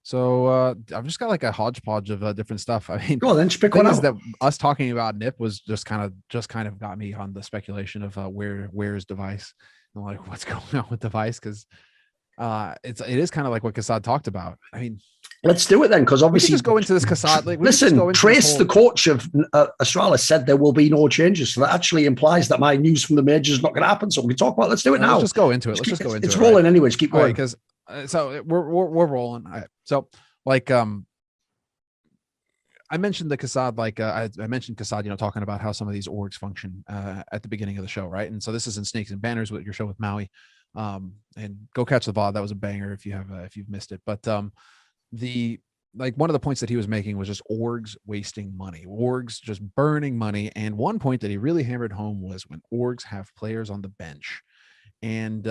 So I've just got like a hodgepodge of different stuff. I mean, go on, then just pick the thing one is out. that us talking about Nip was just kind of got me on the speculation of where's dev1ce. I'm like, what's going on with dev1ce? Because it is kind of like what Kassad talked about. I mean, let's do it then, because we could obviously just go into this Kassad. Like, listen, Trace, the coach of Astralis, said there will be no changes. So that actually implies that my news from the major is not going to happen. So we can talk about. Let's do it now. Let's just go into it. Let's just go into it. It's rolling anyways. Keep going. Because so we're rolling. All right. So like I mentioned the Kassad, like I mentioned Kassad, you know, talking about how some of these orgs function at the beginning of the show, right? And so this is in Snakes and Banners with your show with Maui, and go catch the VOD. That was a banger if you've missed it. But the like one of the points that he was making was just orgs wasting money, orgs just burning money. And one point that he really hammered home was when orgs have players on the bench. And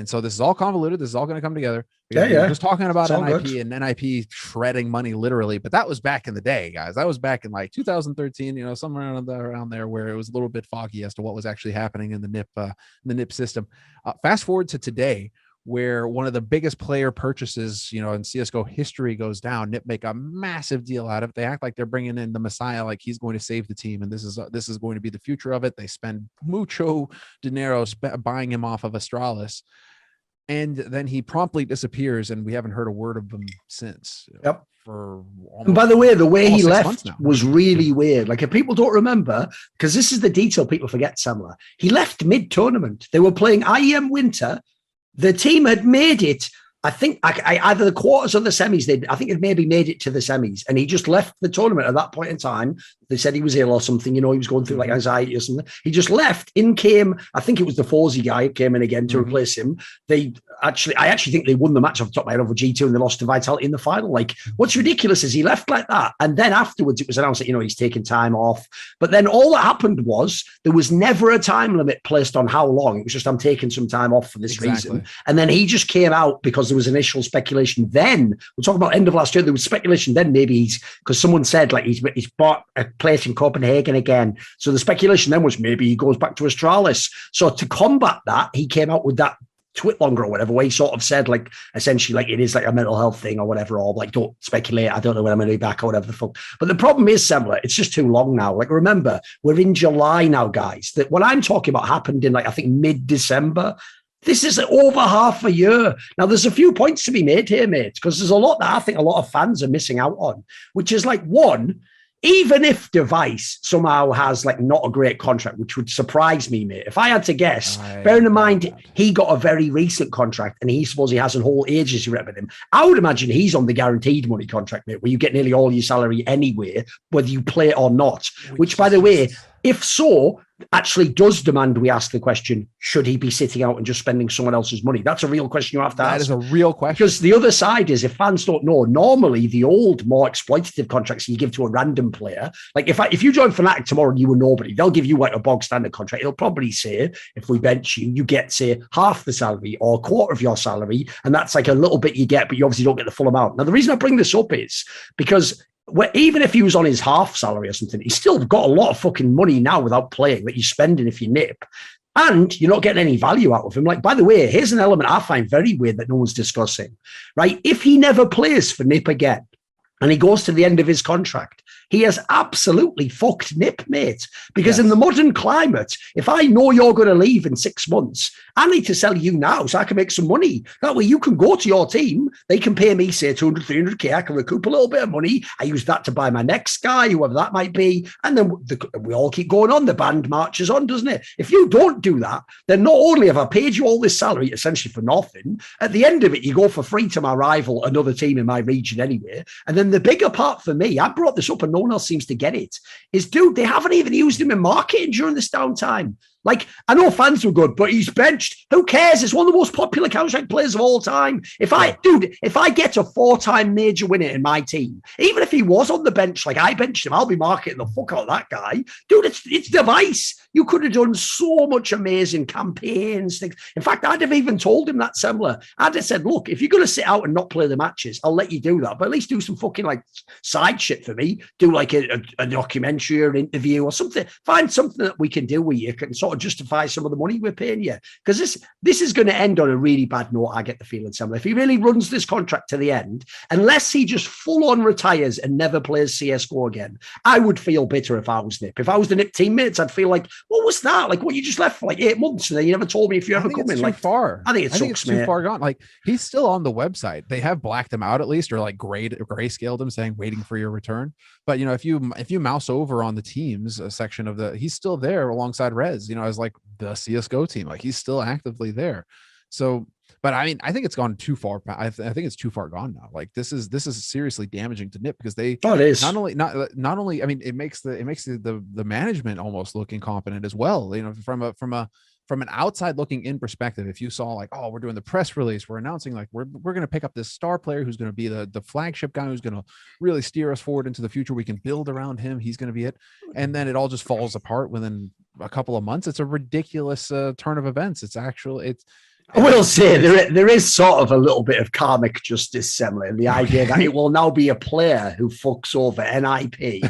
so this is all convoluted. This is all going to come together. Yeah. We're just talking about NIP good. and NIP shredding money literally, but that was back in the day, guys. That was back in like 2013, you know, somewhere around there where it was a little bit foggy as to what was actually happening in the NIP system. Fast forward to today, where one of the biggest player purchases, you know, in CSGO history goes down. NIP make a massive deal out of it. They act like they're bringing in the Messiah, like he's going to save the team, and this is going to be the future of it. They spend mucho dinero buying him off of Astralis, and then he promptly disappears, and we haven't heard a word of him since. Yep. And by the way he left was really weird. Like, if people don't remember, because this is the detail people forget, Samler, he left mid-tournament. They were playing IEM Winter. The team had made it, I think, either the quarters or the semis. I think it maybe made it to the semis, and he just left the tournament at that point in time. They said he was ill or something, you know, he was going through like anxiety or something. He just left. In came, I think it was the Forzy guy who came in again to replace him. I actually think they won the match off the top of my head over G2, and they lost to Vitality in the final. Like, what's ridiculous is he left like that. And then afterwards it was announced that, you know, he's taking time off. But then all that happened was there was never a time limit placed on how long. It was just, I'm taking some time off for this reason. And then he just came out because there was initial speculation. Then we're talking about end of last year. There was speculation then maybe he's, because someone said like he's bought a place in Copenhagen again. So the speculation then was maybe he goes back to Astralis. So to combat that, he came out with that tweet longer or whatever, where he sort of said like essentially like it is like a mental health thing or whatever, or like don't speculate, I don't know when I'm going to be back or whatever the fuck. But the problem is, Semler, it's just too long now. Like, remember, we're in July now, guys. That what I'm talking about happened in like I think mid-December. This is over half a year. Now, there's a few points to be made here, mate, because there's a lot that I think a lot of fans are missing out on, which is like, one, even if dev1ce somehow has like not a great contract, which would surprise me, mate. If I had to guess, bearing in mind he got a very recent contract and he suppose he has a whole agency rep with him, I would imagine he's on the guaranteed money contract, mate, where you get nearly all your salary anyway, whether you play or not. Which by the way, if so, actually does demand we ask the question, should he be sitting out and just spending someone else's money? That's a real question you have to ask. That is a real question. Because the other side is, if fans don't know, normally the old, more exploitative contracts you give to a random player, like if you join Fnatic tomorrow and you were nobody, they'll give you like a bog standard contract. It'll probably say, if we bench you, you get, say, half the salary or a quarter of your salary, and that's like a little bit you get, but you obviously don't get the full amount. Now, the reason I bring this up is because even if he was on his half salary or something, he's still got a lot of fucking money now without playing that you're spending if you nip. And you're not getting any value out of him. Like, by the way, here's an element I find very weird that no one's discussing, right? If he never plays for NIP again and he goes to the end of his contract, he has absolutely fucked NIP, mate. Because in the modern climate, if I know you're going to leave in 6 months, I need to sell you now so I can make some money. That way you can go to your team. They can pay me, say, 200, 300K. I can recoup a little bit of money. I use that to buy my next guy, whoever that might be. And then we all keep going on. The band marches on, doesn't it? If you don't do that, then not only have I paid you all this salary essentially for nothing, at the end of it, you go for free to my rival, another team in my region anyway. And then the bigger part for me, I brought this up and no one else seems to get it, is, dude, they haven't even used him in marketing during this downtime. Like, I know fans were good, but he's benched. Who cares? It's one of the most popular Counter-Strike players of all time. If I get a 4-time major winner in my team, even if he was on the bench, like I benched him, I'll be marketing the fuck out of that guy. Dude, it's dev1ce. You could have done so much amazing campaigns, things. In fact, I'd have even told him that, Semler. I'd have said, look, if you're going to sit out and not play the matches, I'll let you do that. But at least do some fucking like side shit for me. Do like a documentary or an interview or something. Find something that we can do where you can sort sort of justify some of the money we're paying you? Because this is going to end on a really bad note, I get the feeling, Sam. If he really runs this contract to the end, unless he just full-on retires and never plays CSGO again, I would feel bitter if I was Nip. If I was the Nip teammates, I'd feel like, what was that? Like, what, you just left for like 8 months and then you never told me if you ever come in. Like, far. I think it's too far gone. Like, he's still on the website. They have blacked him out at least, or like grayscaled him, saying waiting for your return. But if you mouse over on the teams section of he's still there alongside Rez, as like the CSGO team. Like, he's still actively there. So, but I mean, I think it's gone too far. I think it's too far gone now. Like, this is seriously damaging to Nip, because they not only I mean, it makes the management almost look incompetent as well. From an outside looking in perspective, if you saw like, oh, we're doing the press release, we're announcing like we're going to pick up this star player who's going to be the flagship guy who's going to really steer us forward into the future. We can build around him. He's going to be it. And then it all just falls apart within a couple of months. It's a ridiculous turn of events. I will say there is sort of a little bit of karmic justice, Semler, in the idea that it will now be a player who fucks over NIP,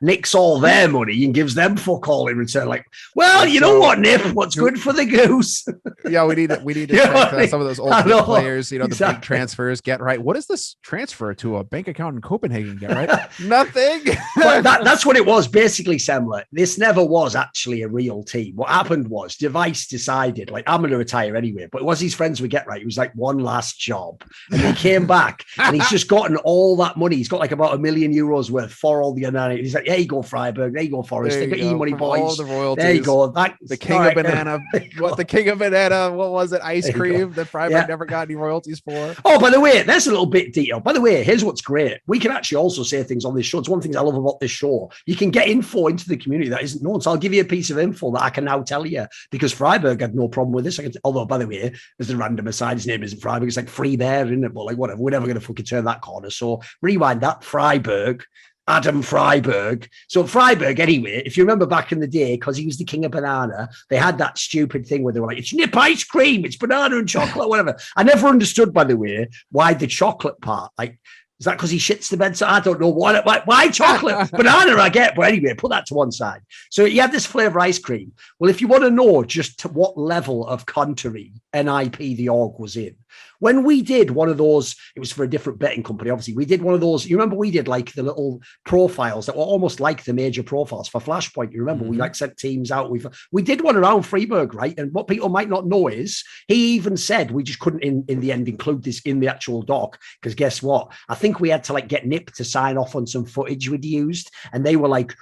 nicks all their money and gives them fuck all in return. Like, well, you know what, Nip? What's good for the goose? Yeah, we need to check some of those old players. The big transfers get right. What does this transfer to a bank account in Copenhagen get right? Nothing. But that's what it was basically, Semler. This never was actually a real team. What happened was dev1ce decided, like, I'm going to retire anyway, but it was his friends would get right. It was like one last job, and he came back and he's just gotten all that money. He's got like about €1 million worth for all the analytics. He's like, there you go, Freiburg, there you go, Forest, they got e-money boys, all the royalties. There you go. The king of banana. What the king of banana? What was it? Ice cream that Freiburg never got any royalties for. Oh, by the way, there's a little bit detail. By the way, here's what's great. We can actually also say things on this show. It's one of the things I love about this show. You can get info into the community that isn't known. So I'll give you a piece of info that I can now tell you, because Freiburg had no problem with this. Although, by the way, as the random aside, his name isn't Freiburg, it's like Free Bear, isn't it? But like, whatever, we're never going to fucking turn that corner. So rewind that. Freiburg, Adam Freiburg. So Freiburg, anyway, if you remember back in the day, because he was the king of banana, they had that stupid thing where they were like, it's Nip ice cream, it's banana and chocolate, whatever. I never understood, by the way, why the chocolate part. Like, is that because he shits the bed? So I don't know why chocolate. Banana I get, but anyway, put that to one side. So you had this flavor ice cream. Well, if you want to know just to what level of country NIP the org was in, when we did one of those, it was for a different betting company, obviously. We did one of those, you remember we did like the little profiles that were almost like the major profiles for Flashpoint. You remember we like sent teams out. We did one around Freiburg, right? And what people might not know is he even said we just couldn't in the end include this in the actual doc, because guess what? I think we had to like get Nip to sign off on some footage we'd used, and they were like,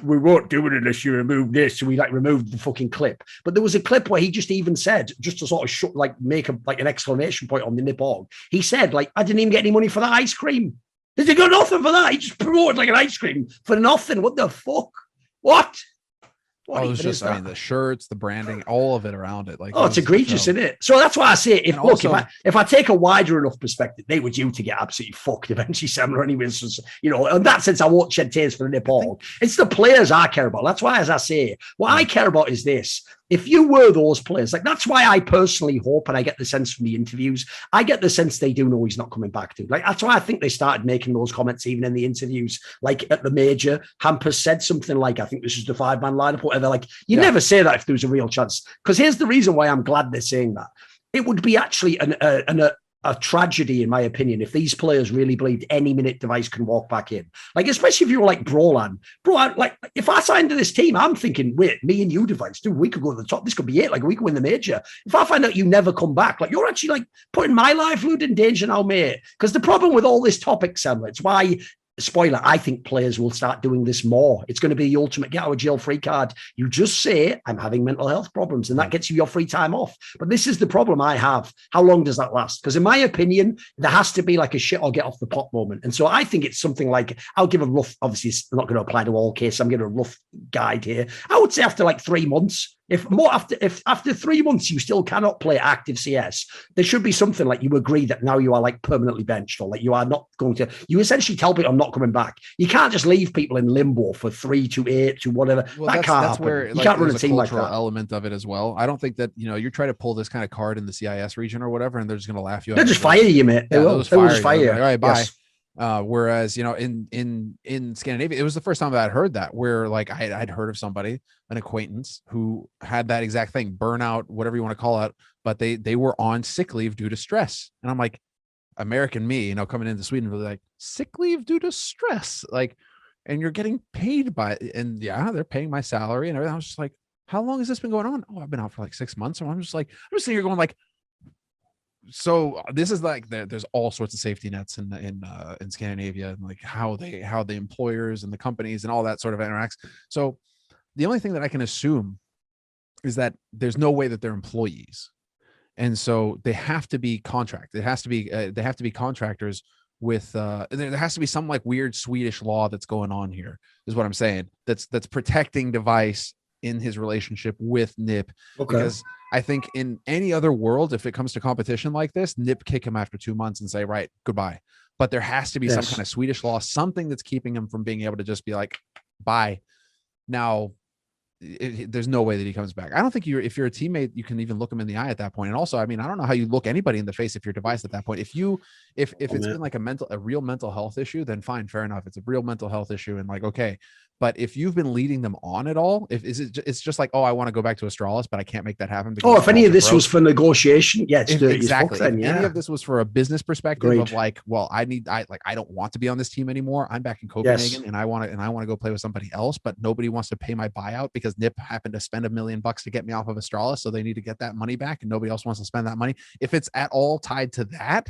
we won't do it unless you remove this. So we like removed the fucking clip. But there was a clip where he just even said, just to sort of make an exclamation point on the Nip org. He said, like, I didn't even get any money for that ice cream. Did he got nothing for that? He just promoted like an ice cream for nothing. What the fuck? What? It was just, I mean, the shirts, the branding, all of it around it. Like, it's egregious, isn't it? So that's why I say, if I take a wider enough perspective, they were due to get absolutely fucked eventually, Semler, anyways. So, in that sense, I won't shed tears for the Nip org. It's the players I care about. That's why, as I say, what I care about is this. If you were those players, like, that's why I personally hope, and I get the sense from the interviews, I get the sense they do know he's not coming back to. Like, that's why I think they started making those comments even in the interviews. Like at the major, Hampers said something like, I think this is the 5-man lineup, whatever. Like, you never say that if there was a real chance. Because here's the reason why I'm glad they're saying that. It would be actually a tragedy, in my opinion, if these players really believed any minute dev1ce can walk back in. Like, especially if you were like Brolan. Bro, like, if I signed to this team, I'm thinking, wait, me and you dev1ce, dude, we could go to the top. This could be it. Like, we could win the major. If I find out you never come back, like, you're actually like putting my livelihood in danger now, mate. Because the problem with all this topic, Sam, it's why, spoiler, I think players will start doing this more. It's going to be the ultimate get out of jail free card. You just say, I'm having mental health problems, and that gets you your free time off. But this is the problem I have. How long does that last? Because in my opinion, there has to be like a shit or get off the pot moment. And so I think it's something like, I'll give a rough, obviously it's not going to apply to all cases. I'm giving a rough guide here. I would say after like 3 months, if after 3 months you still cannot play active CS, there should be something like you agree that now you are like permanently benched, or like you are not going to, you essentially tell people I'm not coming back. You can't just leave people in limbo for 3 to 8 to whatever. Well, that can't happen. Where, you can't run a team like that. Element of it as well. I don't think that, you're trying to pull this kind of card in the CIS region or whatever, and they're just going to laugh you out. They'll just fire you, mate. They'll just fire you. All right, bye. Yes. Whereas, in Scandinavia, it was the first time that I'd heard that, where like I'd heard of somebody, an acquaintance, who had that exact thing, burnout, whatever you want to call it, but they were on sick leave due to stress. And I'm like, American me, coming into Sweden, really like, sick leave due to stress, like, and you're getting paid and yeah, they're paying my salary and everything. I was just like, how long has this been going on? Oh, I've been out for like 6 months. So I'm just sitting here going like, so this is like, there's all sorts of safety nets in Scandinavia, and like how the employers and the companies and all that sort of interacts. So the only thing that I can assume is that there's no way that they're employees. And so they have to be contract. It has to be, they have to be contractors with, there has to be some like weird Swedish law that's going on here, is what I'm saying. That's protecting dev1ce in his relationship with NIP. Okay. Because I think in any other world, if it comes to competition like this, NIP kick him after 2 months and say, right, goodbye. But there has to be some kind of Swedish law, something that's keeping him from being able to just be like, bye. Now, there's no way that he comes back. I don't think if you're a teammate, you can even look him in the eye at that point. And also, I mean, I don't know how you look anybody in the face if you're dev1ce at that point. If it's been like a real mental health issue, then fine, fair enough. It's a real mental health issue, and like, okay. But if you've been leading them on at all, it's just like, oh, I want to go back to Astralis, but I can't make that happen. Oh, if any of this was for negotiation, yeah, exactly. Then, yeah. If any of this was for a business perspective of like, well, I don't want to be on this team anymore. I'm back in Copenhagen, and I want to go play with somebody else, but nobody wants to pay my buyout because NIP happened to spend $1 million to get me off of Astralis, so they need to get that money back, and nobody else wants to spend that money. If it's at all tied to that,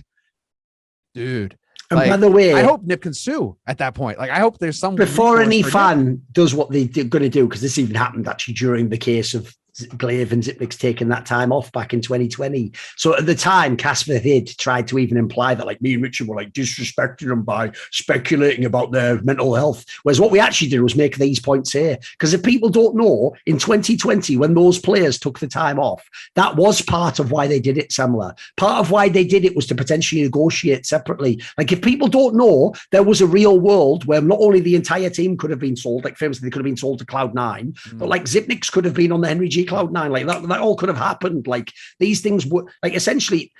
dude. And by the way, I hope NIP can sue at that point. Like, I hope there's some before any fan does what they're going to do, because this even happened actually during the case of Glaive and Zipnik's taking that time off back in 2020. So at the time, Casper Hid tried to even imply that like me and Richard were like disrespecting them by speculating about their mental health. Whereas what we actually did was make these points here. Because if people don't know, in 2020, when those players took the time off, that was part of why they did it, Samla. Part of why they did it was to potentially negotiate separately. Like, if people don't know, there was a real world where not only the entire team could have been sold, like famously they could have been sold to Cloud9, but like Zipnik's could have been on the Henry G Cloud9, like that all could have happened. Like, these things were like, essentially,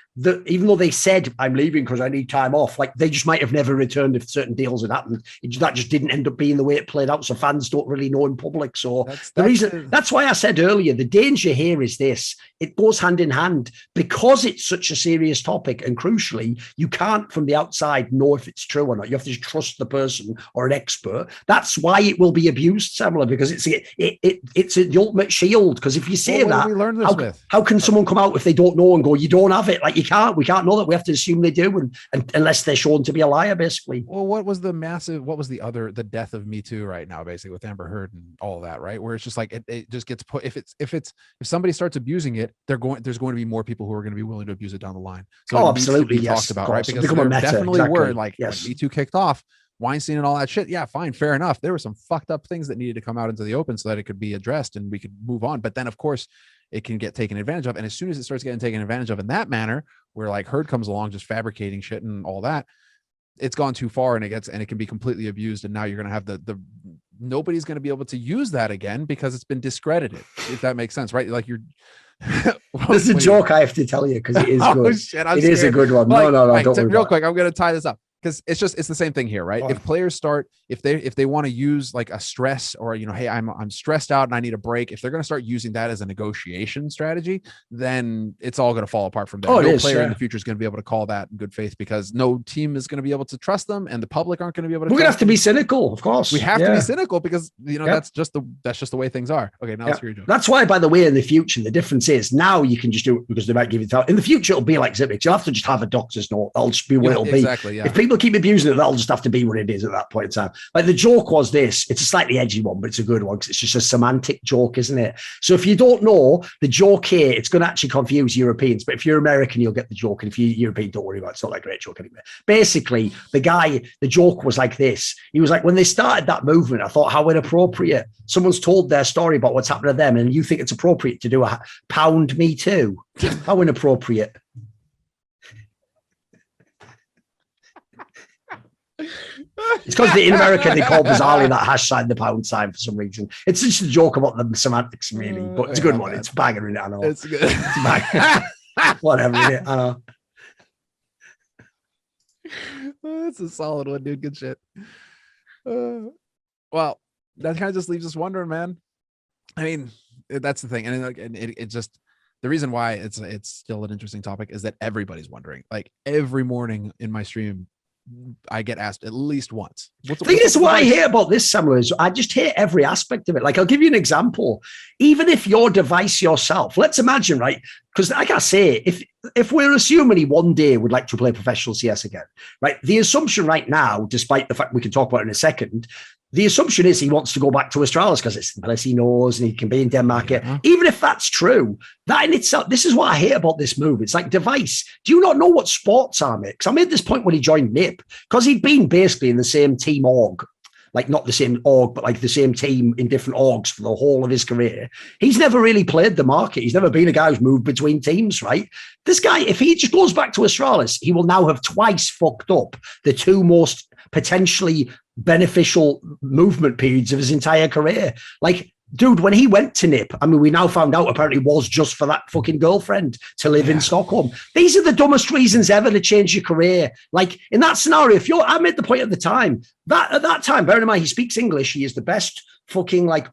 even though they said I'm leaving because I need time off, like they just might have never returned if certain deals had happened. That just didn't end up being the way it played out. So fans don't really know in public. So that's why I said earlier, the danger here is this: it goes hand in hand because it's such a serious topic, and crucially, you can't from the outside know if it's true or not. You have to trust the person or an expert. That's why it will be abused, Samuel, because it's the ultimate shield. Because if you say how can someone come out if they don't know and go, you don't have it? Like, we can't know that. We have to assume they do, and unless they're shown to be a liar, basically. Well, what was the death of Me Too right now, basically, with Amber Heard and all of that, right? Where it's just like it just gets put. If somebody starts abusing it, there's going to be more people who are going to be willing to abuse it down the line. So absolutely, talked about, right? Because there definitely were like when Me Too kicked off, Weinstein and all that shit. Yeah, fine, fair enough. There were some fucked up things that needed to come out into the open so that it could be addressed and we could move on. But then, of course, it can get taken advantage of. And as soon as it starts getting taken advantage of in that manner, where like Heard comes along just fabricating shit and all that, it's gone too far, and it can be completely abused. And now you're going to have the nobody's going to be able to use that again because it's been discredited, if that makes sense, right? Like, you're there's a joke I have to tell you because it is good. Shit, it is a good one. No, don't worry. Real quick, I'm going to tie this up. Because it's the same thing here, right? If players start, if they want to use like a stress or, hey, I'm stressed out and I need a break, if they're going to start using that as a negotiation strategy, then it's all going to fall apart from there. No player in the future is going to be able to call that in good faith, because no team is going to be able to trust them, and the public aren't going to be able to. We're going to have to be cynical, of course. We have to be cynical because that's just the way things are. Okay, now let's hear you. That's why, by the way, in the future, the difference is now you can just do it because they might give you the. In the future, it'll be like Zipnik. You'll have to just have a doctor's note. That'll just be what it'll be. Exactly. Yeah. If people keep abusing it, that'll just have to be what it is at that point in time. Like, the joke was this: it's a slightly edgy one, but it's a good one because it's just a semantic joke, isn't it? So if you don't know the joke here, it's going to actually confuse Europeans. But if you're American, you'll get the joke, and if you're European, don't worry about it. It's not like a great joke anyway. Basically, the joke was like this: he was like, when they started that movement, I thought, how inappropriate. Someone's told their story about what's happened to them, and you think it's appropriate to do a pound Me Too? How inappropriate. It's because in America they call bizarrely that hash sign the pound sign for some reason. It's just a joke about the semantics, really, but it's a good one. Man. It's banging in it. I know. It's good. It's whatever. I know. That's a solid one, dude. Good shit. Well, that kind of just leaves us wondering, man. I mean, that's the thing, and it just, the reason why it's still an interesting topic is that everybody's wondering. Like every morning in my stream, I get asked at least once. I think this is what I hate about this, Samuel, is I just hate every aspect of it. Like, I'll give you an example. Even if your device yourself, let's imagine, right? Because like I say, if we're assuming he one day would like to play professional CS again, right? The assumption right now, despite the fact we can talk about it in a second, the assumption is he wants to go back to Astralis because it's the place he knows and he can be in Denmark. Yeah. Even if that's true, that in itself, this is what I hate about this move. It's like, dev1ce, do you not know what sports are, mate? Because I made this point when he joined NIP, because he'd been basically in the same team org, like not the same org, but like the same team in different orgs for the whole of his career. He's never really played the market. He's never been a guy who's moved between teams, right? This guy, if he just goes back to Astralis, he will now have twice fucked up the two most potentially beneficial movement periods of his entire career. Like, dude, when he went to NIP, I mean, we now found out apparently was just for that fucking girlfriend to live in Stockholm. These are the dumbest reasons ever to change your career. Like, in that scenario, I made the point at the time, that at that time, bearing in mind, he speaks English, he is the best fucking like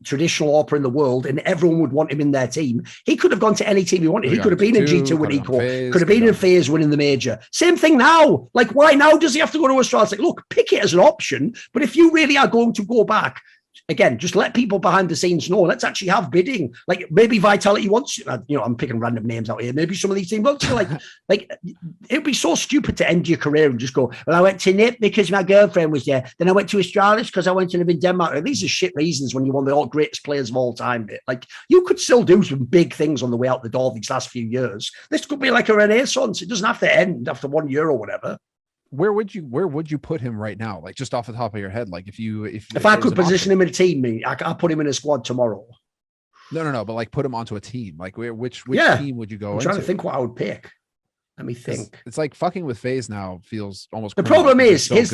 traditional AWPer in the world, and everyone would want him in their team. He could have gone to any team he wanted. He could have been in G2 winning Eco, could have been in FaZe winning the major. Same thing now. Like, why now does he have to go to Australia? Like, look, pick it as an option, but if you really are going to go back, again, just let people behind the scenes know. Let's actually have bidding. Like, maybe Vitality wants, I'm picking random names out here. Maybe some of these teams want to, like it'd be so stupid to end your career and just go, well, I went to NIP because my girlfriend was there. Then I went to Astralis because I went to live in Denmark. These are shit reasons when you're one of the greatest players of all time. Like, you could still do some big things on the way out the door these last few years. This could be like a renaissance. It doesn't have to end after 1 year or whatever. Where would you put him right now? Like, just off the top of your head, like if I could position him in a team, I'll put him in a squad tomorrow. No, but like put him onto a team. Like, which team would you go? I'm trying to think what I would pick. Let me think. It's like fucking with FaZe now feels almost. The problem is, here's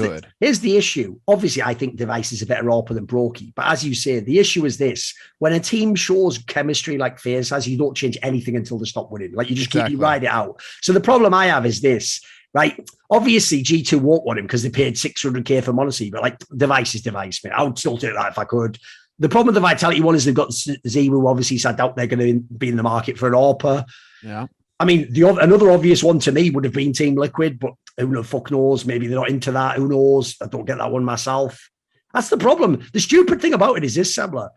the issue. Obviously, I think dev1ce is a better AWPer than Brokey, but as you say, the issue is this: when a team shows chemistry like FaZe has, you don't change anything until they stop winning. Like, you just keep ride it out. So the problem I have is this. Right. Obviously, G2 won't want him because they paid 600k for Monacy, but like, dev1ce is dev1ce, man. I would still take that if I could. The problem with the Vitality one is they've got Z, who obviously said out they're going to be in the market for an AWPer. Yeah. I mean, another obvious one to me would have been Team Liquid, but who the fuck knows? Maybe they're not into that. Who knows? I don't get that one myself. That's the problem. The stupid thing about it is this, Sebler.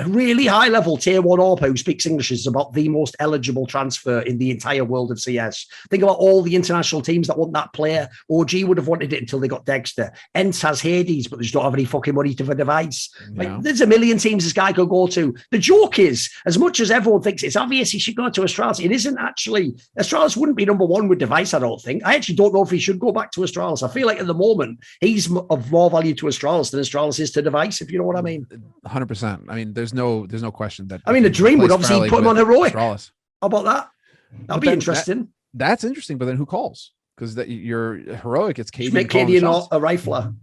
A really high-level tier 1 AWPer who speaks English is about the most eligible transfer in the entire world of CS. Think about all the international teams that want that player. OG would have wanted it until they got Dexter. ENCE has Hades, but they just don't have any fucking money for dev1ce. Like, there's a million teams this guy could go to. The joke is, as much as everyone thinks it's obvious he should go to Astralis, it isn't actually. Astralis wouldn't be number one with dev1ce, I don't think. I actually don't know if he should go back to Astralis. I feel like at the moment, he's of more value to Astralis than Astralis is to dev1ce, if you know what I mean. 100%. I mean, there's no question that. I mean, the dream would obviously put him on heroic. Astralis. How about that? That'd be interesting. That's interesting, but then who calls? Because your heroic, it's KD. Make KD a rifler.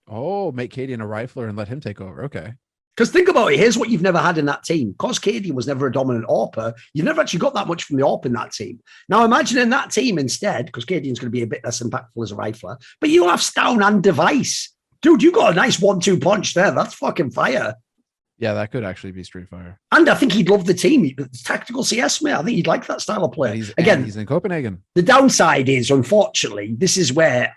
Oh, make KD a rifler and let him take over. Okay. Because think about it. Here's what you've never had in that team. Because KD was never a dominant AWPer, you've never actually got that much from the AWP in that team. Now imagine in that team instead, because KD is going to be a bit less impactful as a rifler, but you'll have Stown and dev1ce. Dude, you got a nice 1-2 punch there. That's fucking fire. Yeah, that could actually be Street Fire. And I think he'd love the team. It's tactical CS, mate. I think he'd like that style of play. He's in Copenhagen. The downside is, unfortunately, this is where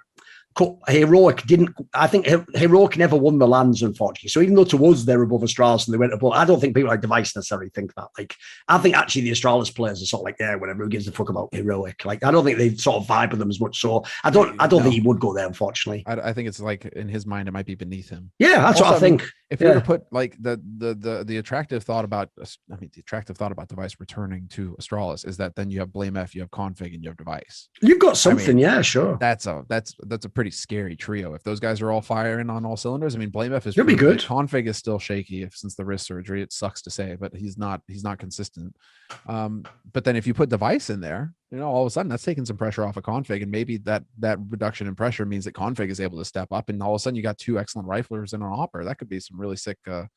Heroic didn't. I think Heroic never won the lands, unfortunately. So even though to us they're above Astralis and they went above, I don't think people like dev1ce necessarily think that. Like, I think actually the Astralis players are sort of like, yeah, whatever, who gives a fuck about Heroic? Like, I don't think they sort of vibe with them as much. So I don't think he would go there, unfortunately. I think it's like in his mind it might be beneath him. Yeah, that's also, what I think. If you were to put like the attractive thought about, the attractive thought about dev1ce returning to Astralis is that then you have blameF, you have config, and you have dev1ce. You've got something, yeah, sure. That's a pretty scary trio. If those guys are all firing on all cylinders, I mean, blameF is pretty good. Config is still shaky since the wrist surgery. It sucks to say, but he's not consistent. But then if you put dev1ce in there, all of a sudden that's taking some pressure off of config, and maybe that reduction in pressure means that config is able to step up, and all of a sudden you got two excellent riflers and an AWPer. That could be some really sick. I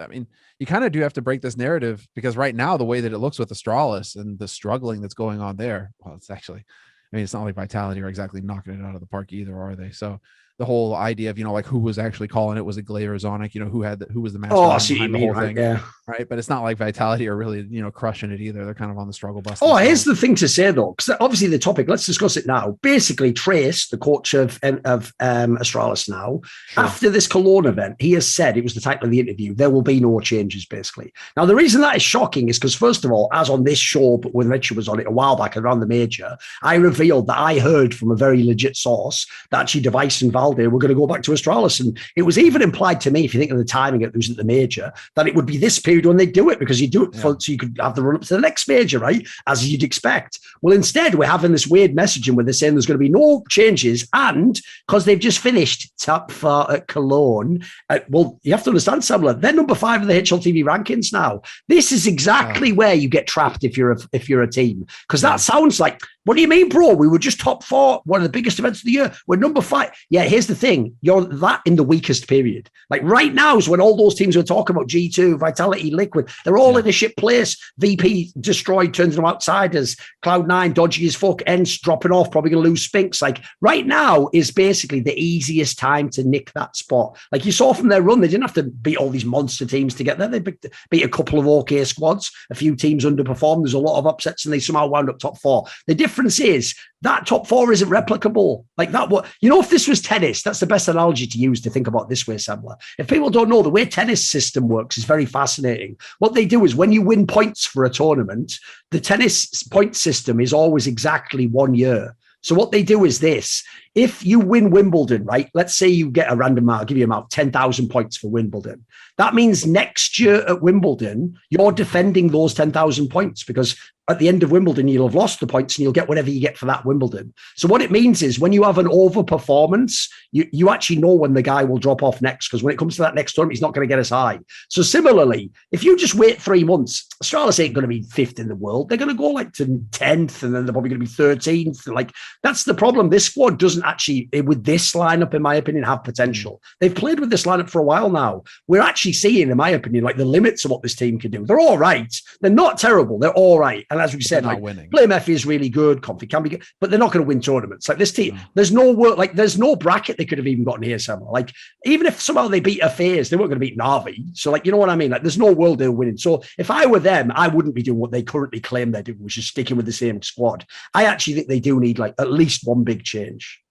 mean, you kind of do have to break this narrative, because right now the way that it looks with Astralis and the struggling that's going on there, well, it's actually, I mean, it's not like Vitality are exactly knocking it out of the park either, are they? So the whole idea of, like who was actually calling it, was it Glaive or Zonic, who was the master behind the whole thing, right? But it's not like Vitality are really, crushing it either. They're kind of on the struggle bus. Here's the thing to say though, because obviously the topic, let's discuss it now. Basically, Trace, the coach of Astralis now, after this Cologne event, he has said, it was the title of the interview, there will be no changes, basically. Now, the reason that is shocking is because, first of all, as on this show, but when Richard was on it a while back around the major, I revealed that I heard from a very legit source that actually dev1ce and Valde were going to go back to Astralis. And it was even implied to me, if you think of the timing it was at the major, that it would be this period when they do it, because you do it so you could have the run up to the next major, right? As you'd expect. Well, instead, we're having this weird messaging where they're saying there's going to be no changes, and because they've just finished top 4 at Cologne, well, you have to understand, Samler, they're number 5 in the HLTV rankings now. This is exactly where you get trapped if you're a team, because that sounds like, what do you mean, bro? We were just top 4, one of the biggest events of the year. We're number 5. Yeah, here's the thing. You're that in the weakest period. Like right now is when all those teams were talking about G2, Vitality, Liquid. They're all in a shit place. VP destroyed, turns them outsiders. Cloud9, dodgy as fuck. Ends dropping off, probably going to lose Spinks. Like right now is basically the easiest time to nick that spot. Like you saw from their run, they didn't have to beat all these monster teams to get there. They beat a couple of okay squads. A few teams underperformed. There's a lot of upsets and they somehow wound up top 4. The difference is that top 4 isn't replicable. Like that, if this was tennis, that's the best analogy to use to think about this way, Samler. If people don't know, the way tennis system works is very fascinating. What they do is when you win points for a tournament, the tennis point system is always exactly 1 year. So what they do is this. If you win Wimbledon, right? Let's say you get a random amount, I'll give you about 10,000 points for Wimbledon. That means next year at Wimbledon, you're defending those 10,000 points, because at the end of Wimbledon, you'll have lost the points and you'll get whatever you get for that Wimbledon. So what it means is when you have an overperformance, you actually know when the guy will drop off next, because when it comes to that next tournament, he's not going to get as high. So similarly, if you just wait 3 months, Astralis ain't going to be 5th in the world. They're going to go like to 10th, and then they're probably going to be 13th. Like that's the problem. This squad doesn't actually, with this lineup, in my opinion, have potential. They've played with this lineup for a while now. We're actually seeing, in my opinion, like the limits of what this team can do. They're all right. They're not terrible. They're all right. And as we said, like Blame Effie is really good. Comfy can be good, but they're not going to win tournaments. Like this team, there's no work. Like there's no bracket they could have even gotten here somewhere. Like even if somehow they beat Affairs, they weren't going to beat Navi. So like, you know what I mean? Like there's no world they're winning. So if I were them, I wouldn't be doing what they currently claim they're doing, which is sticking with the same squad. I actually think they do need like at least one big change.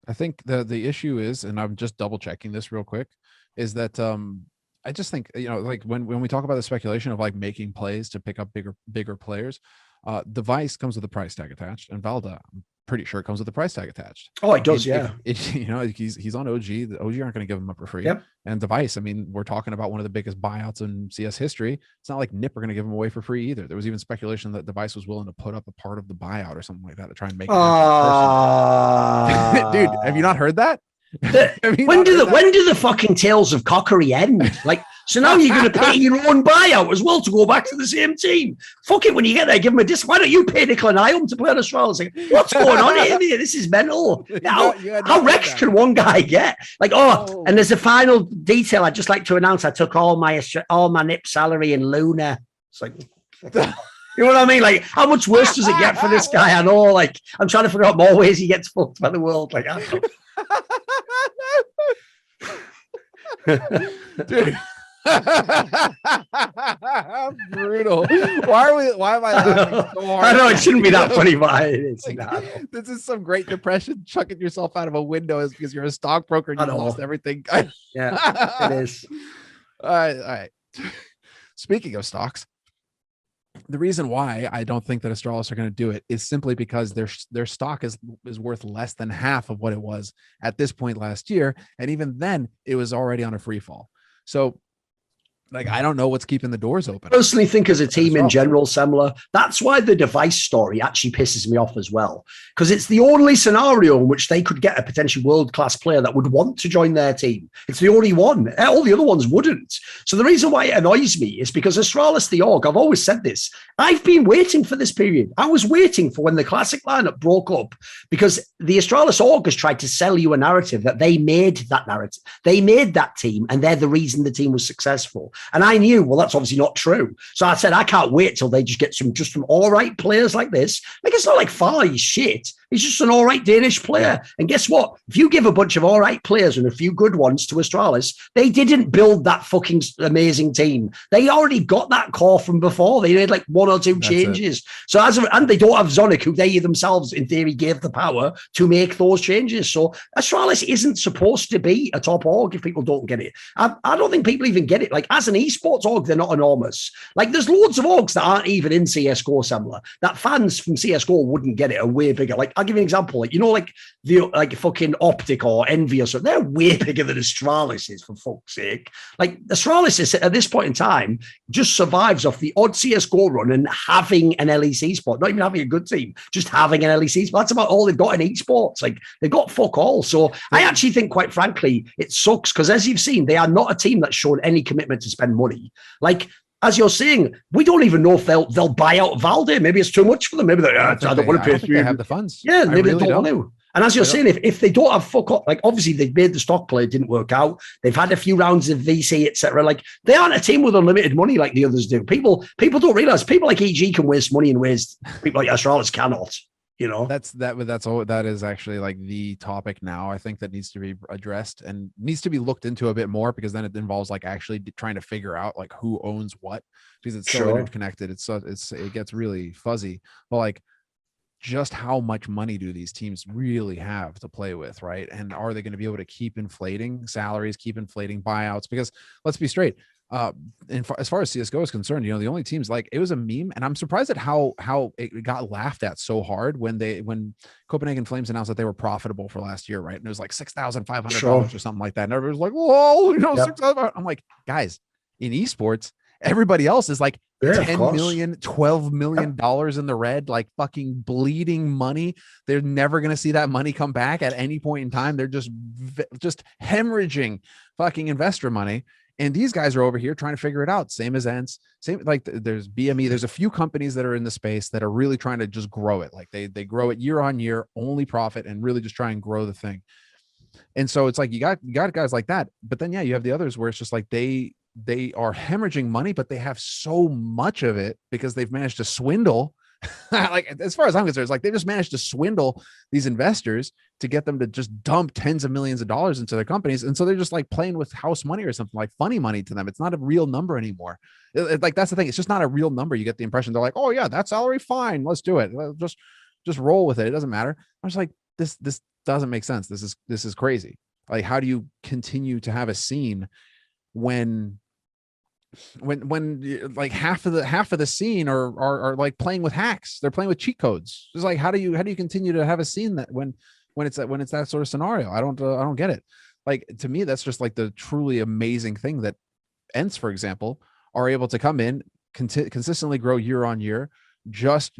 I think the issue is, and I'm just double checking this real quick, is that I just think, like when we talk about the speculation of like making plays to pick up bigger players, dev1ce comes with a price tag attached, and Valda, I'm pretty sure it comes with a price tag attached. Oh, it does, yeah. He's on OG. The OG aren't going to give him up for free. Yep. And dev1ce, I mean, we're talking about one of the biggest buyouts in CS history. It's not like NIP are going to give him away for free either. There was even speculation that dev1ce was willing to put up a part of the buyout or something like that to try and make it happen. Dude, have you not heard that? When do the fucking tales of cockery end? Like, so now you're going to pay your own buyout as well to go back to the same team. Fuck it, when you get there, give them a disc. Why don't you pay Nicola Niam to play on Astralis? Like, what's going on here? This is mental. How wrecked can one guy get? Like, and there's a final detail I'd just like to announce. I took all my NIP salary in Luna. It's like, you know what I mean? Like, how much worse does it get for this guy? I know, like, I'm trying to figure out more ways he gets fucked by the world. Like, I don't know. Dude. Brutal. Why am I laughing so hard? I know it shouldn't be that funny, but it is. This is some Great Depression, chucking yourself out of a window because you're a stockbroker and you lost everything. Yeah, it is. All right. Speaking of stocks, the reason why I don't think that Astralis are going to do it is simply because their stock is worth less than half of what it was at this point last year, and even then it was already on a free fall. So, like, I don't know what's keeping the doors open. I personally think as a team in general, Semler, that's why the dev1ce story actually pisses me off as well. Because it's the only scenario in which they could get a potential world-class player that would want to join their team. It's the only one. All the other ones wouldn't. So the reason why it annoys me is because Astralis, the org, I've always said this, I've been waiting for this period. I was waiting for when the classic lineup broke up, because the Astralis org has tried to sell you a narrative that they made that narrative. They made that team, and they're the reason the team was successful. And I knew, well, that's obviously not true. So I said, I can't wait till they just get some all right players like this. Like, it's not like Farley's shit. He's just an all right Danish player. And guess what? If you give a bunch of all right players and a few good ones to Astralis, they didn't build that fucking amazing team. They already got that core from before. They made like one or two changes. So and they don't have Zonic, who they themselves, in theory, gave the power to make those changes. So Astralis isn't supposed to be a top org if people don't get it. I don't think people even get it. Like, as an esports org, they're not enormous. Like, there's loads of orgs that aren't even in CSGO similar, that fans from CSGO wouldn't get it, are way bigger. Like, I'll give you an example. Like, you know, like the fucking Optic or Envy or something, they're way bigger than Astralis is, for fuck's sake. Like, Astralis is, at this point in time, just survives off the odd CSGO run and having an LEC spot, not even having a good team, just having an LEC spot. That's about all they've got in esports. Like, they've got fuck all. So I actually think, quite frankly, it sucks because, as you've seen, they are not a team that's shown any commitment to spend money. Like, as you're saying, we don't even know if they'll buy out Valde. Maybe it's too much for them. Maybe I don't want to pay. They have the funds. Yeah, maybe they don't want to. And as you're saying, if they don't have fuck up, like, obviously they've made the stock play, it didn't work out. They've had a few rounds of VC, etc. Like, they aren't a team with unlimited money like the others do. People don't realize people like EG can waste money in ways people like Astralis cannot. You know, that is actually like the topic now, I think, that needs to be addressed and needs to be looked into a bit more, because then it involves like actually trying to figure out like who owns what, because it's so interconnected. It gets really fuzzy. But like, just how much money do these teams really have to play with, right? And are they going to be able to keep inflating salaries, keep inflating buyouts? Because let's be straight, as far as CSGO is concerned, you know, the only teams, like, it was a meme, and I'm surprised at how it got laughed at so hard when Copenhagen Flames announced that they were profitable for last year, right? And it was like $6,500 or something like that, and everybody was like, "Whoa, you know, $6,000." I'm like, guys, in esports, everybody else is like 10 million, $12 million in the red, like fucking bleeding money. They're never going to see that money come back at any point in time. They're just hemorrhaging fucking investor money. And these guys are over here trying to figure it out. Same as ENCE, same, like there's BME. There's a few companies that are in the space that are really trying to just grow it. Like they grow it year on year, only profit, and really just try and grow the thing. And so it's like, you got guys like that, but then, yeah, you have the others where it's just like, they are hemorrhaging money, but they have so much of it because they've managed to swindle. Like, as far as I'm concerned, it's like they just managed to swindle these investors to get them to just dump tens of millions of dollars into their companies. And so they're just like playing with house money or something, like funny money to them. It's not a real number anymore. Like, that's the thing. It's just not a real number. You get the impression they're like, "Oh yeah, that salary, fine, let's do it. Just roll with it. It doesn't matter." I was like, this doesn't make sense. This is crazy. Like, how do you continue to have a scene when like half of the scene are like playing with hacks? They're playing with cheat codes. It's like, how do you continue to have a scene that when it's that sort of scenario? I don't get it. Like, to me, that's just like the truly amazing thing that ENCE, for example, are able to come in, consistently grow year on year, just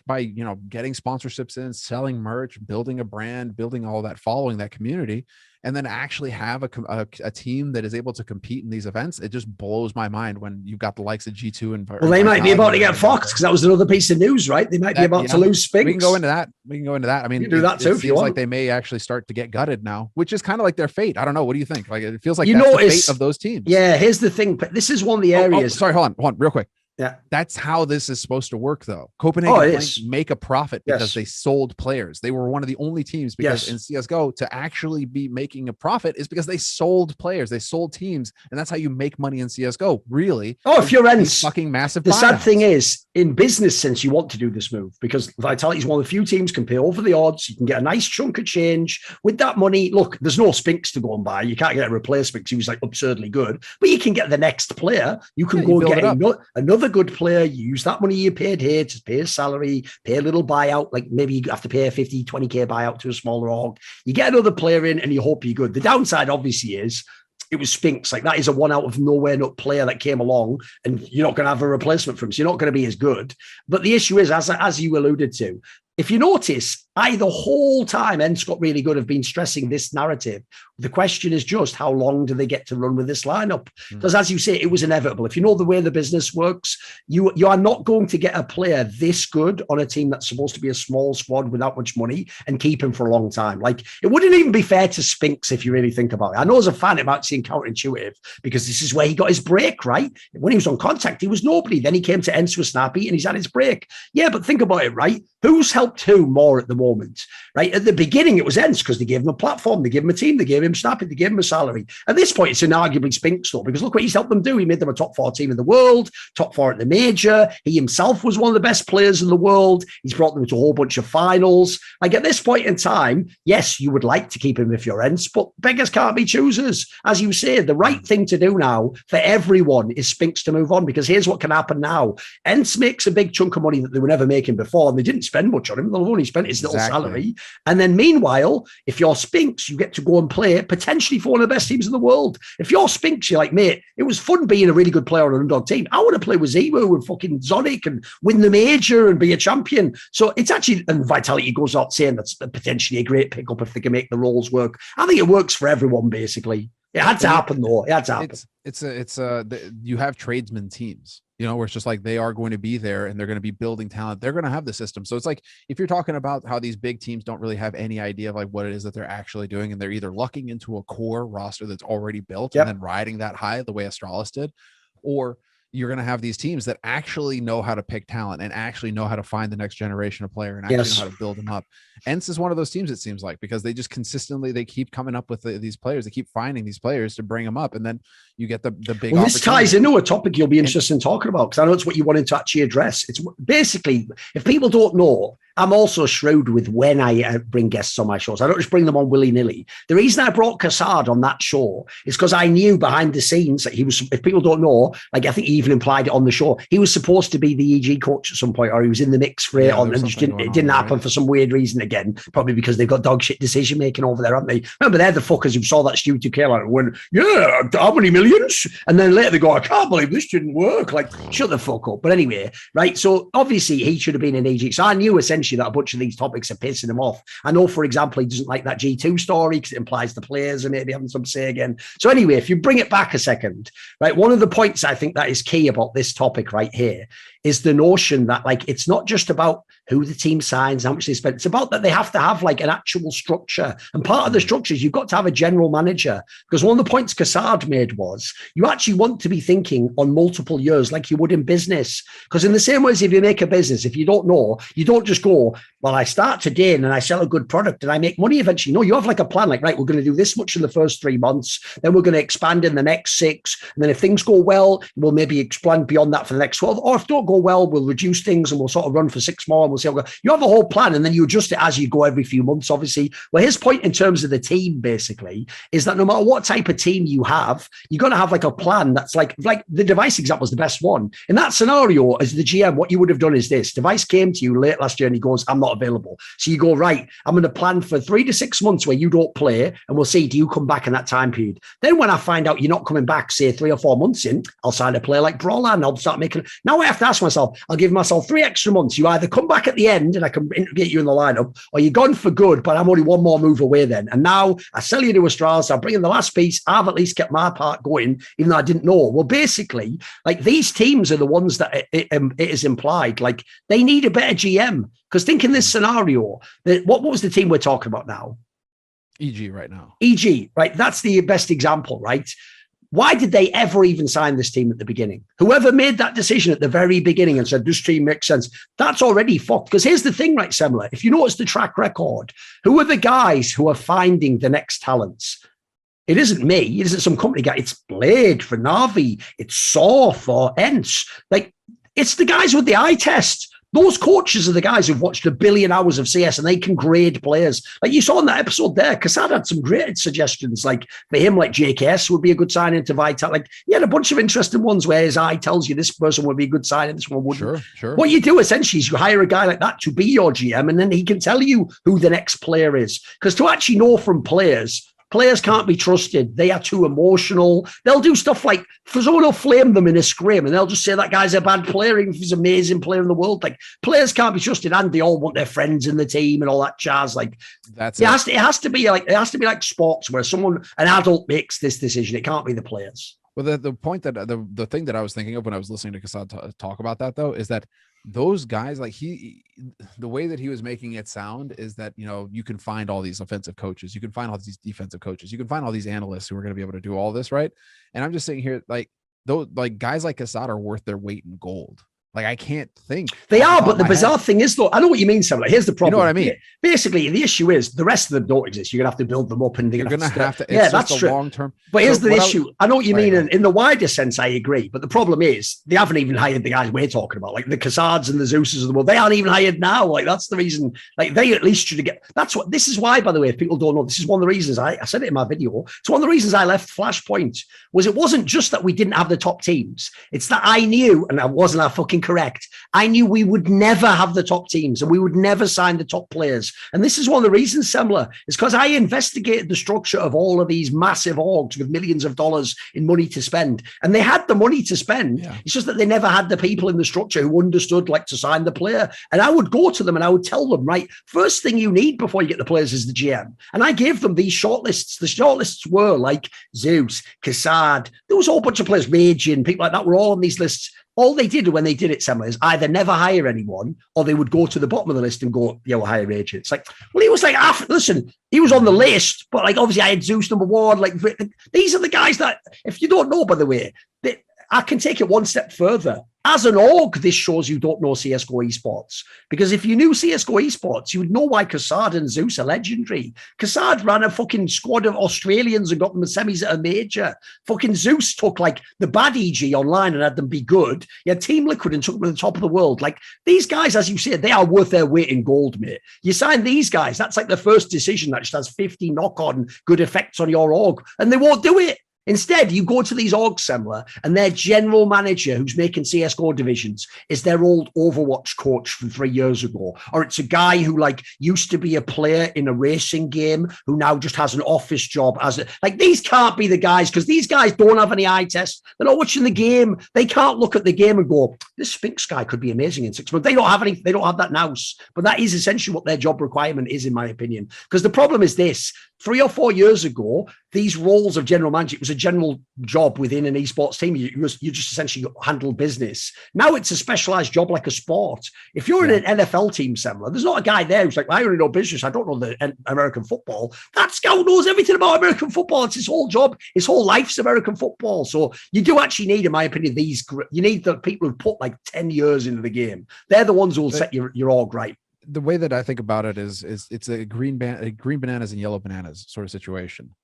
by, you know, getting sponsorships in, selling merch, building a brand, building all that, following that community, and then actually have a team that is able to compete in these events. It just blows my mind when you've got the likes of G2 and, well, they might be about to get Fox, because that was another piece of news, right? They might be about to lose Spinks. We can go into that. I mean, you can do that too. It feels like they may actually start to get gutted now, which is kind of like their fate. I don't know. What do you think? Like, it feels like that's the fate of those teams. Yeah. Here's the thing. But this is one of the areas. Sorry, hold on, real quick. Yeah, that's how this is supposed to work, though. Copenhagen make a profit because they sold players. They were one of the only teams, because in CSGO, to actually be making a profit is because they sold players, they sold teams, and that's how you make money in CSGO. Really? Oh, if you're ENCE, fucking massive. The sad thing is, in business sense, you want to do this move because Vitality is one of the few teams can pay over the odds. You can get a nice chunk of change with that money. Look, there's no Spinks to go and buy. You can't get a replacement because he was like absurdly good, but you can get the next player. You can go and get another good player. You use that money you paid here to pay a salary, pay a little buyout, like maybe you have to pay a 50, 20K buyout to a smaller org. You get another player in and you hope you're good. The downside obviously is it was Spinks. Like, that is a one out of nowhere nut player that came along, and you're not going to have a replacement for him. So you're not going to be as good. But the issue is, as you alluded to, if you notice, the whole time ENCE got really good, have been stressing this narrative. The question is just, how long do they get to run with this lineup? Because as you say, it was inevitable. If you know the way the business works, you are not going to get a player this good on a team that's supposed to be a small squad without much money and keep him for a long time. Like, it wouldn't even be fair to Spinks if you really think about it. I know as a fan, it might seem counterintuitive because this is where he got his break, right? When he was on Contact, he was nobody. Then he came to ENCE with Snappy and he's had his break. Yeah, but think about it, right? Who's helped helped who more at the moment, right? At the beginning, it was ENCE because they gave him a platform, they gave him a team, they gave him snapping, they gave him a salary. At this point, it's inarguably Spinks though, because look what he's helped them do. He made them a top 4 team in the world, top 4 at the major. He himself was one of the best players in the world. He's brought them to a whole bunch of finals. Like at this point in time, yes, you would like to keep him if you're ENCE, but beggars can't be choosers. As you say, the right thing to do now for everyone is Spinks to move on, because here's what can happen now. ENCE makes a big chunk of money that they were never making before, and they didn't spend much on him. They've only spent his little salary. And then meanwhile, if you're Spinks, you get to go and play potentially for one of the best teams in the world. If you're Spinks, you're like, mate, it was fun being a really good player on an underdog team. I want to play with Zemu and fucking Zonic and win the major and be a champion. So it's actually, and Vitality goes out saying that's potentially a great pickup if they can make the roles work. I think it works for everyone, basically. It had to happen, though. It had to happen. You have tradesman teams, where it's just like they are going to be there and they're going to be building talent. They're going to have the system. So it's like, if you're talking about how these big teams don't really have any idea of like what it is that they're actually doing, and they're either lucking into a core roster that's already built and then riding that high the way Astralis did, or you're going to have these teams that actually know how to pick talent and actually know how to find the next generation of player and actually know how to build them up. ENCE is one of those teams, it seems like, because they just consistently, they keep coming up with these players. They keep finding these players to bring them up. And then you get the big, well, this ties into a topic you'll be interested in talking about, because I know it's what you wanted to actually address. It's basically, if people don't know, I'm also shrewd with when I bring guests on my shows. I don't just bring them on willy-nilly. The reason I brought Cassard on that show is because I knew behind the scenes that he was, if people don't know, like I think he even implied it on the show, he was supposed to be the EG coach at some point, or he was in the mix for it, and it didn't happen for some weird reason again, probably because they've got dog shit decision making over there, haven't they? Remember, they're the fuckers who saw that Stu 2K line and went, yeah, how many millions? And then later they go, I can't believe this didn't work. Like, shut the fuck up. But anyway, right, so obviously he should have been an EG. So I knew essentially that a bunch of these topics are pissing him off. I know, for example, he doesn't like that G2 story because it implies the players are maybe having some say again. So anyway, if you bring it back a second, right, one of the points I think that is key about this topic right here is the notion that, like, it's not just about who the team signs, how much they spend. It's about that they have to have like an actual structure. And part of the structure is you've got to have a general manager, because one of the points Cassard made was you actually want to be thinking on multiple years like you would in business. Because in the same way as if you make a business, if you don't know, you don't just go, well, I start today and then I sell a good product and I make money eventually. No, you have like a plan, like, right, we're going to do this much in the first 3 months, then we're going to expand in the next 6. And then if things go well, we'll maybe expand beyond that for the next 12. Or if don't go well, we'll reduce things and we'll sort of run for 6 more and we'll see how we go. You have a whole plan and then you adjust it as you go every few months, obviously. Well, his point in terms of the team basically is that no matter what type of team you have, you're going to have like a plan that's like the dev1ce example is the best one. In that scenario, as the GM, what you would have done is this. dev1ce came to you late last year and he goes, I'm not available. So you go, right, I'm going to plan for 3 to 6 months where you don't play and we'll see, do you come back in that time period? Then when I find out you're not coming back, say 3 or 4 months in, I'll sign a player like Brawler and I'll start making. Now I have to ask myself, I'll give myself 3 extra months. You either come back at the end and I can get you in the lineup, or you're gone for good, but I'm only 1 more move away then. And now I sell you to Astralis, I'll bring in the last piece. I've at least kept my part going, even though I didn't know. Well, basically, like these teams are the ones that it is implied, like they need a better GM. Because think in this scenario, what was the team we're talking about now? EG right now. EG, right? That's the best example, right? Why did they ever even sign this team at the beginning? Whoever made that decision at the very beginning and said, this team makes sense, that's already fucked. Because here's the thing, right, Semler, if you notice the track record, who are the guys who are finding the next talents? It isn't me. It isn't some company guy. It's Blade for Na'Vi. It's Saw for ENCE. Like, it's the guys with the eye test. Those coaches are the guys who've watched 1 billion hours of CS and they can grade players. Like you saw in that episode there, Cassard had some great suggestions. Like for him, like JKS would be a good signing to Vital. Like he had a bunch of interesting ones where his eye tells you this person would be a good signing, this one wouldn't. Sure. What you do essentially is you hire a guy like that to be your GM and then he can tell you who the next player is. Because to actually know from players can't be trusted. They are too emotional. They'll do stuff like, for someone will flame them in a scrim and they'll just say that guy's a bad player, even if he's an amazing player in the world. Like players can't be trusted and they all want their friends in the team and all that jazz. Like it has to be like sports where an adult makes this decision. It can't be the players. Well, the point that the thing that I was thinking of when I was listening to Cassad talk about that though, is that those guys, like the way that he was making it sound is that, you can find all these offensive coaches, you can find all these defensive coaches, you can find all these analysts who are going to be able to do all this, right? And I'm just sitting here like, those like guys like Cassad are worth their weight in gold. Like, I can't think. They are, but the bizarre thing is, though, I know what you mean, Sam. Like, here's the problem. You know what I mean? Basically, the issue is the rest of them don't exist. You're going to have to build them up, and you're going to have to. Yeah, that's true. Long term. But here's the issue. I know what you mean. In the wider sense, I agree. But the problem is, they haven't even hired the guys we're talking about, like the Cassards and the Zeuses of the world. They aren't even hired now. Like, that's the reason. Like, they at least should get. This is why, by the way, if people don't know, this is one of the reasons I said it in my video. It's one of the reasons I left Flashpoint. It wasn't just that we didn't have the top teams. It's that I knew, and I wasn't fucking correct. I knew we would never have the top teams and we would never sign the top players. And this is one of the reasons, Semler, is because I investigated the structure of all of these massive orgs with millions of dollars in money to spend. And they had the money to spend. Yeah. It's just that they never had the people in the structure who understood, like, to sign the player. And I would go to them and I would tell them, right, first thing you need before you get the players is the GM. And I gave them these shortlists. The shortlists were like Zeus, Cassard. There was a whole bunch of players, Raging, people like that were all on these lists. All they did when they did it, Semler, is either never hire anyone or they would go to the bottom of the list and go, yeah, we'll hire Raging. It's like, well, he was like, listen, he was on the list, but like, obviously I had Zeus number one. Like, these are the guys that, if you don't know, by the way, I can take it one step further. As an org, this shows you don't know CSGO esports. Because if you knew CSGO esports, you would know why Cassard and Zeus are legendary. Cassard ran a fucking squad of Australians and got them the semis at a major. Fucking Zeus took like the bad EG online and had them be good. You had Team Liquid and took them to the top of the world. Like, these guys, as you said, they are worth their weight in gold, mate. You sign these guys, that's like the first decision that just has 50 knock-on good effects on your org, and they won't do it. Instead, you go to these orgs, Semler, and their general manager who's making CSGO divisions is their old Overwatch coach from 3 years ago. Or it's a guy who, like, used to be a player in a racing game who now just has an office job. These can't be the guys, because these guys don't have any eye tests. They're not watching the game. They can't look at the game and go, this Sphinx guy could be amazing in 6 months. They don't have that now. But that is essentially what their job requirement is, in my opinion. Because the problem is this. 3 or 4 years ago, these roles of general manager, it was a general job within an esports team. You just essentially handle business. Now it's a specialized job like a sport. If you're in an NFL team, Semler, there's not a guy there who's like, I only know business. I don't know the American football. That scout knows everything about American football. It's his whole job. His whole life's American football. So you do actually need, in my opinion, you need the people who put like 10 years into the game. They're the ones who will set your org right. The way that I think about it is it's a green bananas and yellow bananas sort of situation.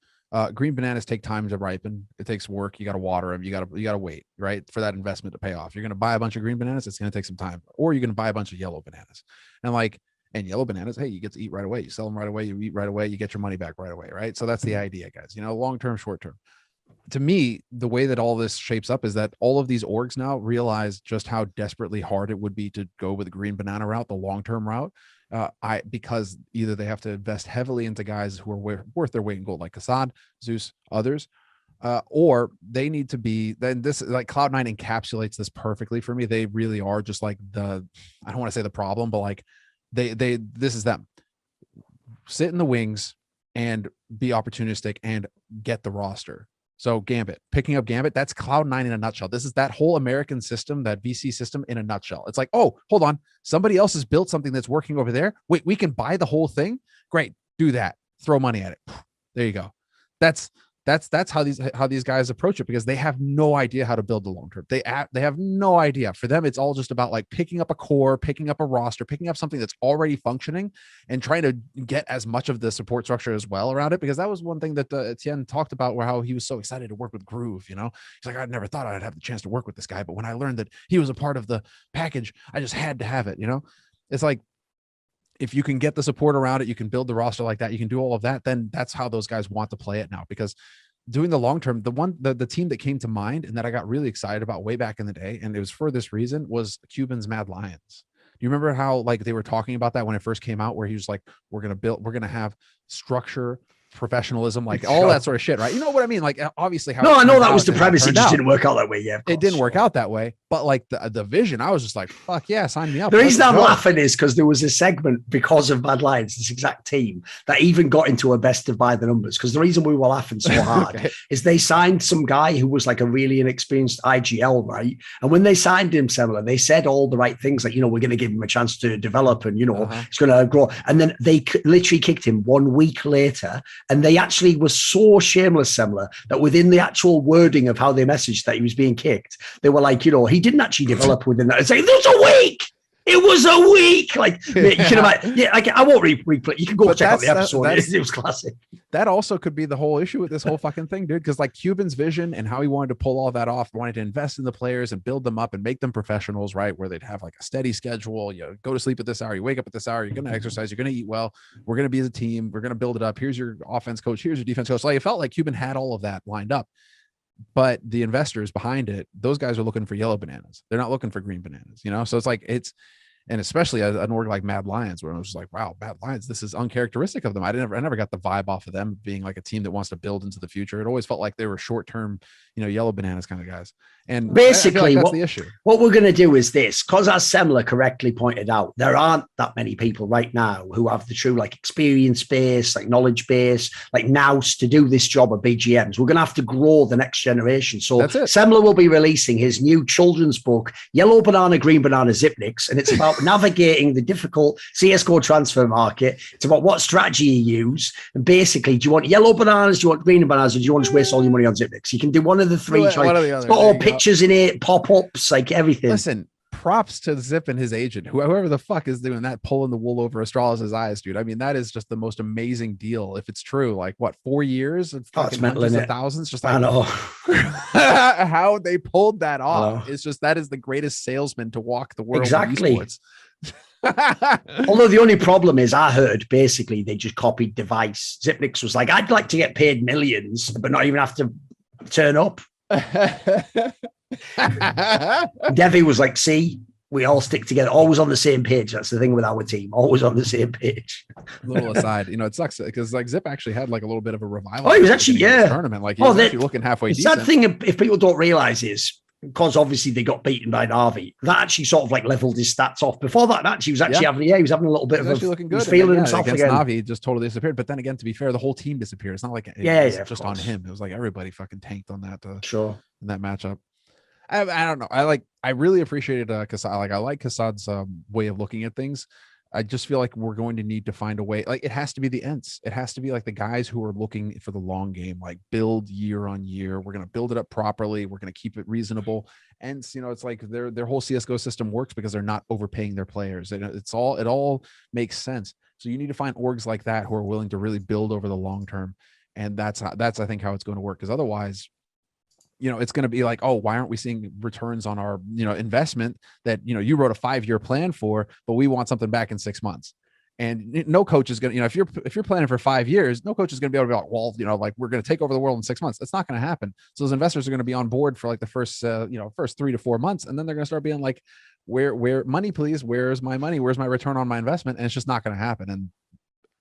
Green bananas take time to ripen. It takes work. You got to water them. You got to wait, right, for that investment to pay off. You're going to buy a bunch of green bananas. It's going to take some time, or you're going to buy a bunch of yellow bananas. And yellow bananas, hey, you get to eat right away. You sell them right away. You eat right away. You get your money back right away, right? So that's the idea, guys. Long-term, short-term. To me, the way that all this shapes up is that all of these orgs now realize just how desperately hard it would be to go with the green banana route, the long-term route, because either they have to invest heavily into guys who are worth their weight in gold, like Cassard, Zeus, others, or they need to be. Then this, like, Cloud9 encapsulates this perfectly for me. They really are just like I don't want to say the problem, but like this is them. Sit in the wings and be opportunistic and get the roster. So Gambit, picking up Gambit, that's Cloud9 in a nutshell. This is that whole American system, that VC system in a nutshell. It's like, oh, hold on. Somebody else has built something that's working over there. Wait, we can buy the whole thing? Great. Do that. Throw money at it. There you go. That's how these guys approach it, because they have no idea how to build the long term. They have no idea. For them, it's all just about like picking up a core, picking up a roster, picking up something that's already functioning, and trying to get as much of the support structure as well around it. Because that was one thing that Etienne talked about, where how he was so excited to work with Groove. He's like, I never thought I'd have the chance to work with this guy, but when I learned that he was a part of the package, I just had to have it. It's like, if you can get the support around it, you can build the roster like that, you can do all of that, then that's how those guys want to play it now. Because doing the long term, the team that came to mind and that I got really excited about way back in the day, and it was for this reason, was Cuban's Mad Lions. Do you remember how like they were talking about that when it first came out, where he was like, we're going to have structure, professionalism, like all that sort of shit, right? You know what I mean? Like, obviously, no, I know that was the premise. It just didn't work out that way. Yeah, it didn't work out that way. But like the vision, I was just like, fuck yeah, sign me up. The reason I'm laughing is because there was a segment, because of Mad Lions, this exact team, that even got into a best of by the numbers. Because the reason we were laughing so hard is they signed some guy who was like a really inexperienced IGL, right? And when they signed him, Semler, they said all the right things, like, we're going to give him a chance to develop, and he's going to grow. And then they literally kicked him 1 week later And they actually were so shameless, Semler, that within the actual wording of how they messaged that he was being kicked, they were like, he didn't actually develop within that. It's like, there's a week. It was a week. Like, you can imagine. Yeah, I won't replay. You can go check out the episode. It was classic. That also could be the whole issue with this whole fucking thing, dude. Because like Cuban's vision and how he wanted to pull all that off, wanted to invest in the players and build them up and make them professionals, right? Where they'd have like a steady schedule. You go to sleep at this hour, you wake up at this hour, you're going to exercise, you're going to eat well. We're going to be as a team. We're going to build it up. Here's your offense coach. Here's your defense coach. Like it felt like Cuban had all of that lined up. But the investors behind it, those guys are looking for yellow bananas. They're not looking for green bananas, So it's like and especially an org like Mad Lions, where I was just like, wow, Mad Lions, this is uncharacteristic of them. I never got the vibe off of them being like a team that wants to build into the future. It always felt like they were short-term, yellow bananas kind of guys. And basically that's the issue. What we're going to do is this, because as Semler correctly pointed out, there aren't that many people right now who have the true like experience base, like knowledge base, like nous to do this job of BGMs. We're going to have to grow the next generation. So Semler will be releasing his new children's book, Yellow Banana, Green Banana, Zipniks, and it's about navigating the difficult CSGO transfer market. It's about what strategy you use. And basically, do you want yellow bananas, do you want green bananas, or do you want to just waste all your money on Zipniks? You can do one of the three. It's got all pictures in it, pop-ups, like everything. Listen, props to Zip and his agent, whoever the fuck is doing that, pulling the wool over Astralis' eyes, dude. I mean, that is just the most amazing deal. If it's true, like what, 4 years? It's hundreds of thousands. Just like, I know how they pulled that off. It's just, that is the greatest salesman to walk the world. Exactly. Although the only problem is, I heard basically they just copied dev1ce. Zipniks was like, I'd like to get paid millions, but not even have to turn up. Devi was like, see, we all stick together, always on the same page. That's the thing with our team, always on the same page. Little aside, it sucks because like Zip actually had like a little bit of a revival. Oh, he was actually tournament. Like he was actually looking halfway decent. Sad thing, if people don't realize, is because obviously they got beaten by Navi, that actually sort of like leveled his stats off. Before that match, he was actually he was having a little bit of looking good. He was feeling himself again. Navi just totally disappeared. But then again, to be fair, the whole team disappeared. It's not like it was just on him. It was like everybody fucking tanked on that. In that matchup. I don't know. I really appreciated Kassad. I like Kassad's way of looking at things. I just feel like we're going to need to find a way. Like it has to be the ENTs. It has to be like the guys who are looking for the long game, like build year on year. We're going to build it up properly. We're going to keep it reasonable. And it's like their whole CSGO system works because they're not overpaying their players. It all makes sense. So you need to find orgs like that who are willing to really build over the long term. And that's I think how it's going to work. Because otherwise, it's going to be like, oh, why aren't we seeing returns on our, investment that, you wrote a 5-year plan for, but we want something back in 6 months. And no coach is going to, if you're planning for 5 years, no coach is going to be able to be like, well, like we're going to take over the world in 6 months. That's not going to happen. So those investors are going to be on board for like the first 3 to 4 months. And then they're going to start being like, where money, please, where's my money? Where's my return on my investment? And it's just not going to happen. And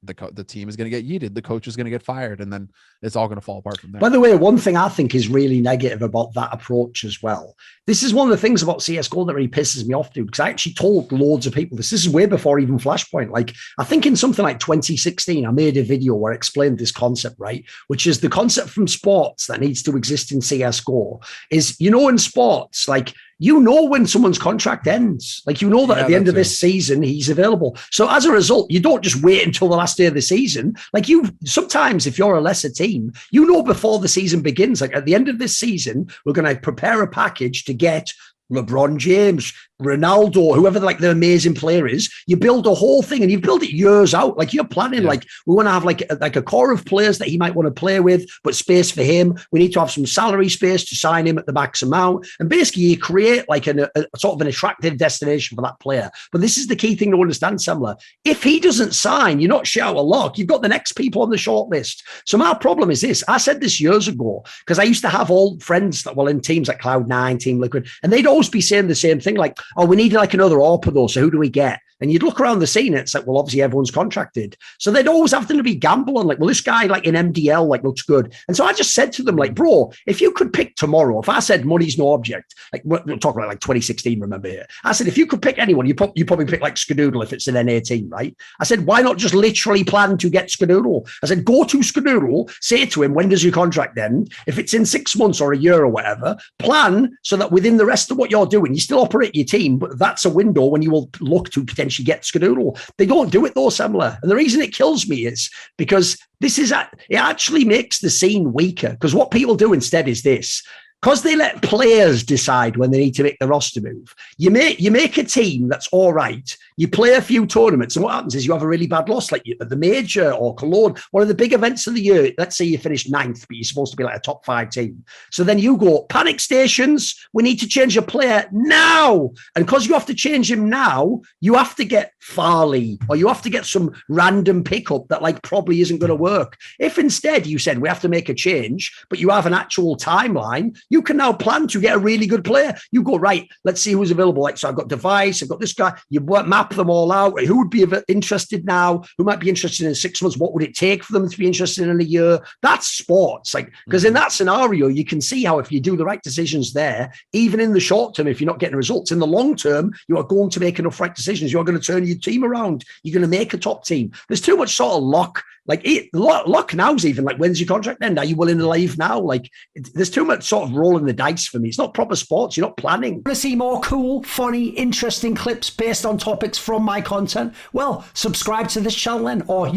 the team is going to get yeeted, the coach is going to get fired, and then it's all going to fall apart from there. By the way, one thing I think is really negative about that approach as well. This is one of the things about CSGO that really pisses me off, dude, because I actually told loads of people this is way before even Flashpoint. Like, I think in something like 2016, I made a video where I explained this concept, right? Which is the concept from sports that needs to exist in CSGO is, in sports, like, when someone's contract ends, like, that at the end of this season, he's available. So as a result, you don't just wait until the last day of the season. Like sometimes if you're a lesser team, before the season begins, like at the end of this season, we're going to prepare a package to get LeBron James, Ronaldo, whoever like the amazing player is. You build a whole thing and you build it years out. Like you're planning, like we want to have like a core of players that he might want to play with, but space for him. We need to have some salary space to sign him at the max amount. And basically you create like a sort of an attractive destination for that player. But this is the key thing to understand, Semler. If he doesn't sign, you're not shit out of luck. You've got the next people on the short list. So my problem is this. I said this years ago, because I used to have old friends that were in teams like Cloud9, Team Liquid, and they'd always be saying the same thing, like, oh, we need like another AWPer though, so who do we get? And you'd look around the scene, it's like, well, obviously everyone's contracted. So they'd always have to be gambling, like, well, this guy like in MDL like looks good. And so I just said to them, like, bro, if you could pick tomorrow, if I said money's no object, like we're talking about like 2016, remember here. I said, if you could pick anyone, you probably pick like Skadoodle if it's an NA team, right? I said, why not just literally plan to get Skadoodle? I said, go to Skadoodle, say to him, when does your contract end? If it's in 6 months or a year or whatever, plan so that within the rest of what you're doing, you still operate your team. team, but that's a window when you will look to potentially get Skadoodle. They don't do it though, Semler. And the reason it kills me is because it actually makes the scene weaker. Because what people do instead is this. Because they let players decide when they need to make the roster move. You make a team that's all right. You play a few tournaments, and what happens is you have a really bad loss, like the Major or Cologne, one of the big events of the year. Let's say you finish 9th, but you're supposed to be like a top 5 team. So then you go, panic stations, we need to change a player now. And because you have to change him now, you have to get Farley, or you have to get some random pickup that like probably isn't going to work. If instead you said we have to make a change, but you have an actual timeline, you can now plan to get a really good player. You go, right, let's see who's available. Like, so I've got dev1ce, I've got this guy. You map them all out. Who would be interested now? Who might be interested in 6 months? What would it take for them to be interested in a year? That's sports. Like, because in that scenario, you can see how if you do the right decisions there, even in the short term, if you're not getting results, in the long term, you are going to make enough right decisions. You're going to turn your team around. You're going to make a top team. There's too much sort of luck. Like luck now's even like, when's your contract end? Are you willing to leave now? Like, there's too much sort of rolling the dice for me. It's not proper sports. You're not planning. Want to see more cool, funny, interesting clips based on topics from my content? Well, subscribe to this channel then, or,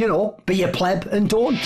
be a pleb and don't.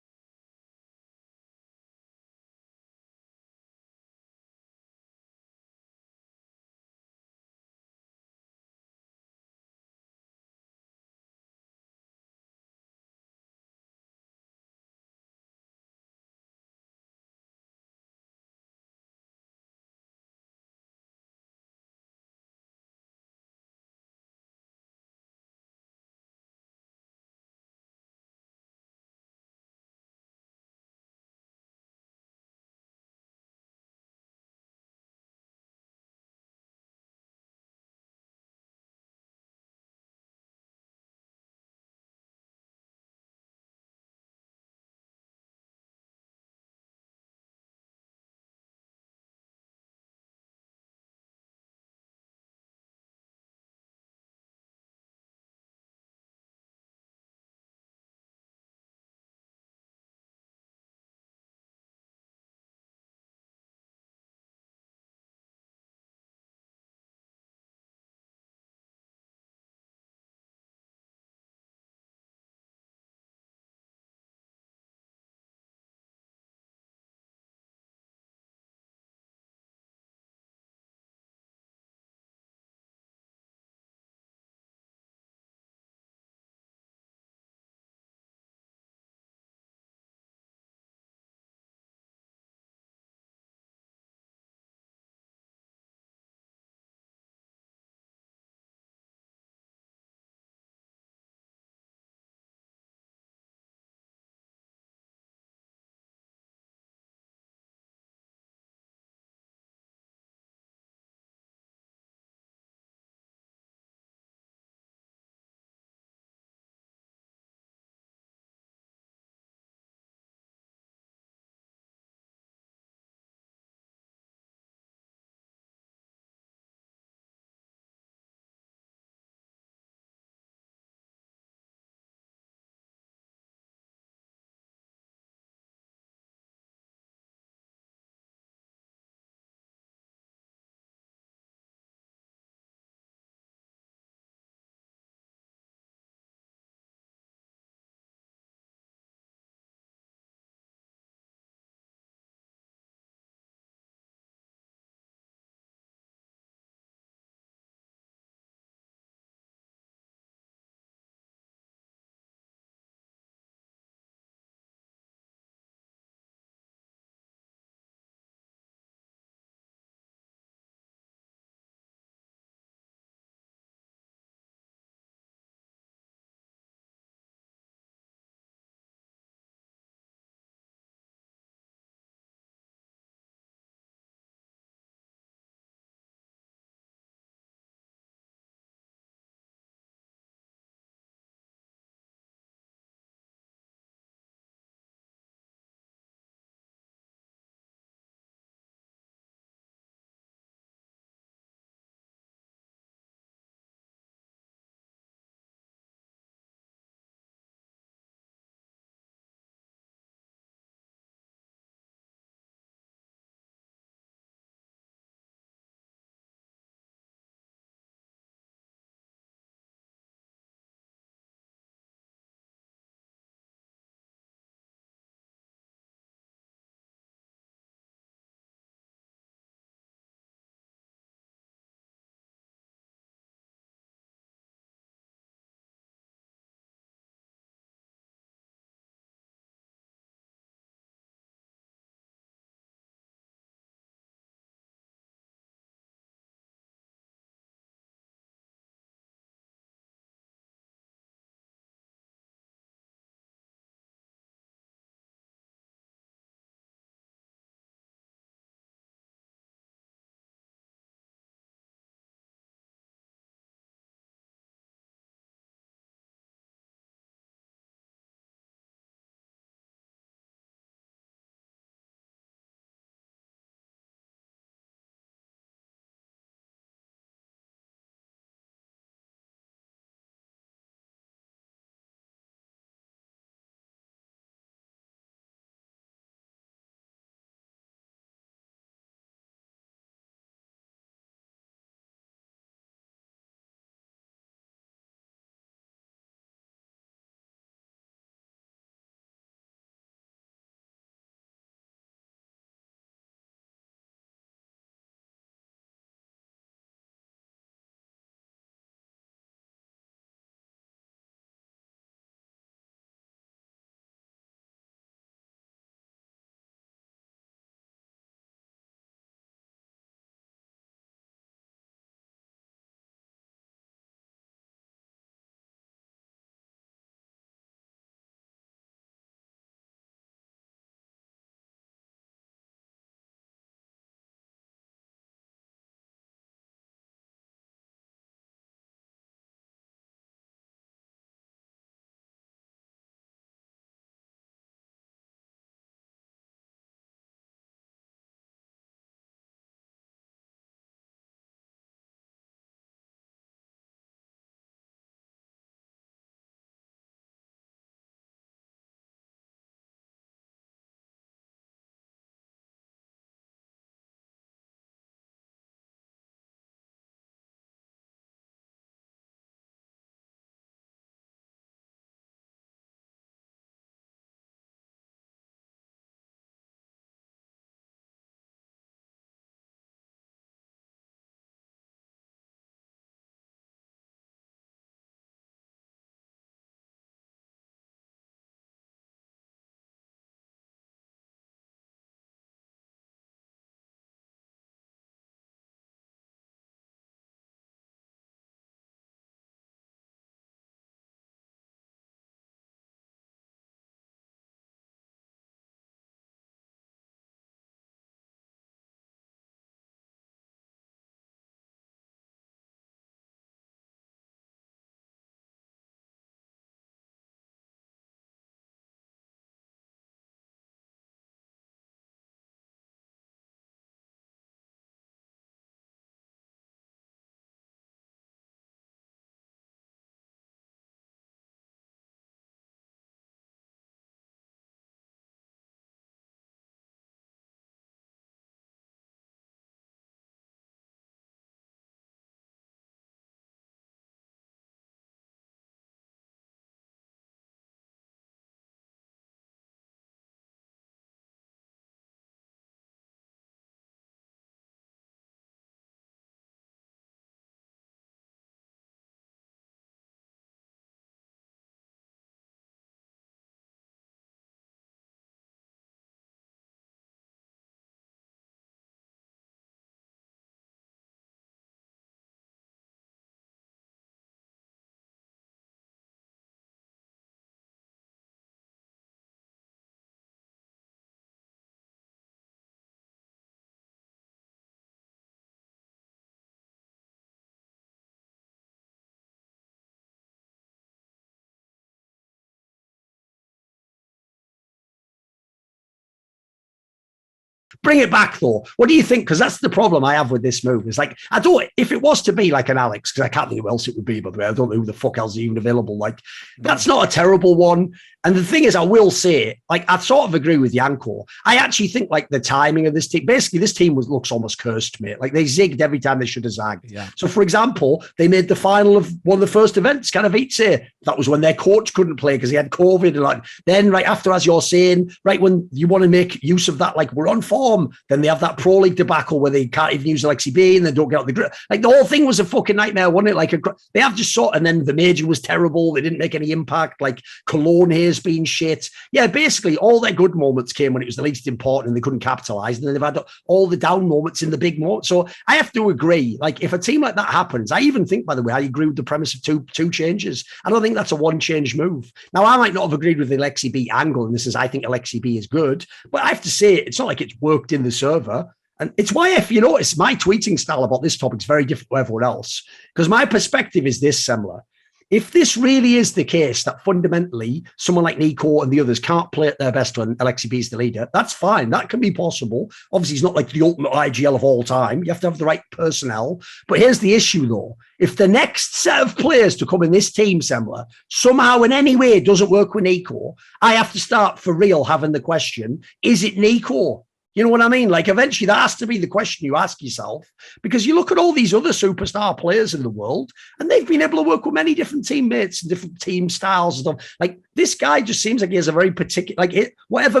Bring it back though. What do you think? Because that's the problem I have with this move. It's like, I don't, if it was to be like an Alex, because I can't think who else it would be, by the way, I don't know who the fuck else is even available. Like, that's not a terrible one. And the thing is, I will say, like, I sort of agree with Yanko. I actually think, like, the timing of this team, basically, this team looks almost cursed, mate. Like, they zigged every time they should have zagged. Yeah. So, for example, they made the final of one of the first events, dev1ce. That was when their coach couldn't play because he had COVID. And, like, then, right after, as you're saying, right when you want to make use of that, like, we're on form, then they have that Pro League debacle where they can't even use LXCB and they don't get out the grip. Like, the whole thing was a fucking nightmare, wasn't it? Like, they have just sort, and then the major was terrible. They didn't make any impact. Like, Cologne here's been shit. Yeah, basically all their good moments came when it was the least important and they couldn't capitalize. And then they've had all the down moments in the big moments. So I have to agree. Like, if a team like that happens, I even think, by the way, I agree with the premise of two changes. I don't think that's a one change move. Now, I might not have agreed with the LXCB angle, and this is, I think LXCB is good, but I have to say, it's not like it's worked in the server. And it's why, if you notice, my tweeting style about this topic is very different to everyone else, because my perspective is this similar. If this really is the case that fundamentally someone like Nico and the others can't play at their best when LXCB is the leader, that's fine. That can be possible. Obviously, he's not like the ultimate IGL of all time. You have to have the right personnel. But here's the issue, though. If the next set of players to come in this team, Semler, somehow in any way doesn't work with Nico, I have to start for real having the question, is it Nico? You know what I mean? Like, eventually that has to be the question you ask yourself, because you look at all these other superstar players in the world and they've been able to work with many different teammates and different team styles and stuff. Like, this guy just seems like he has a very particular, like, whatever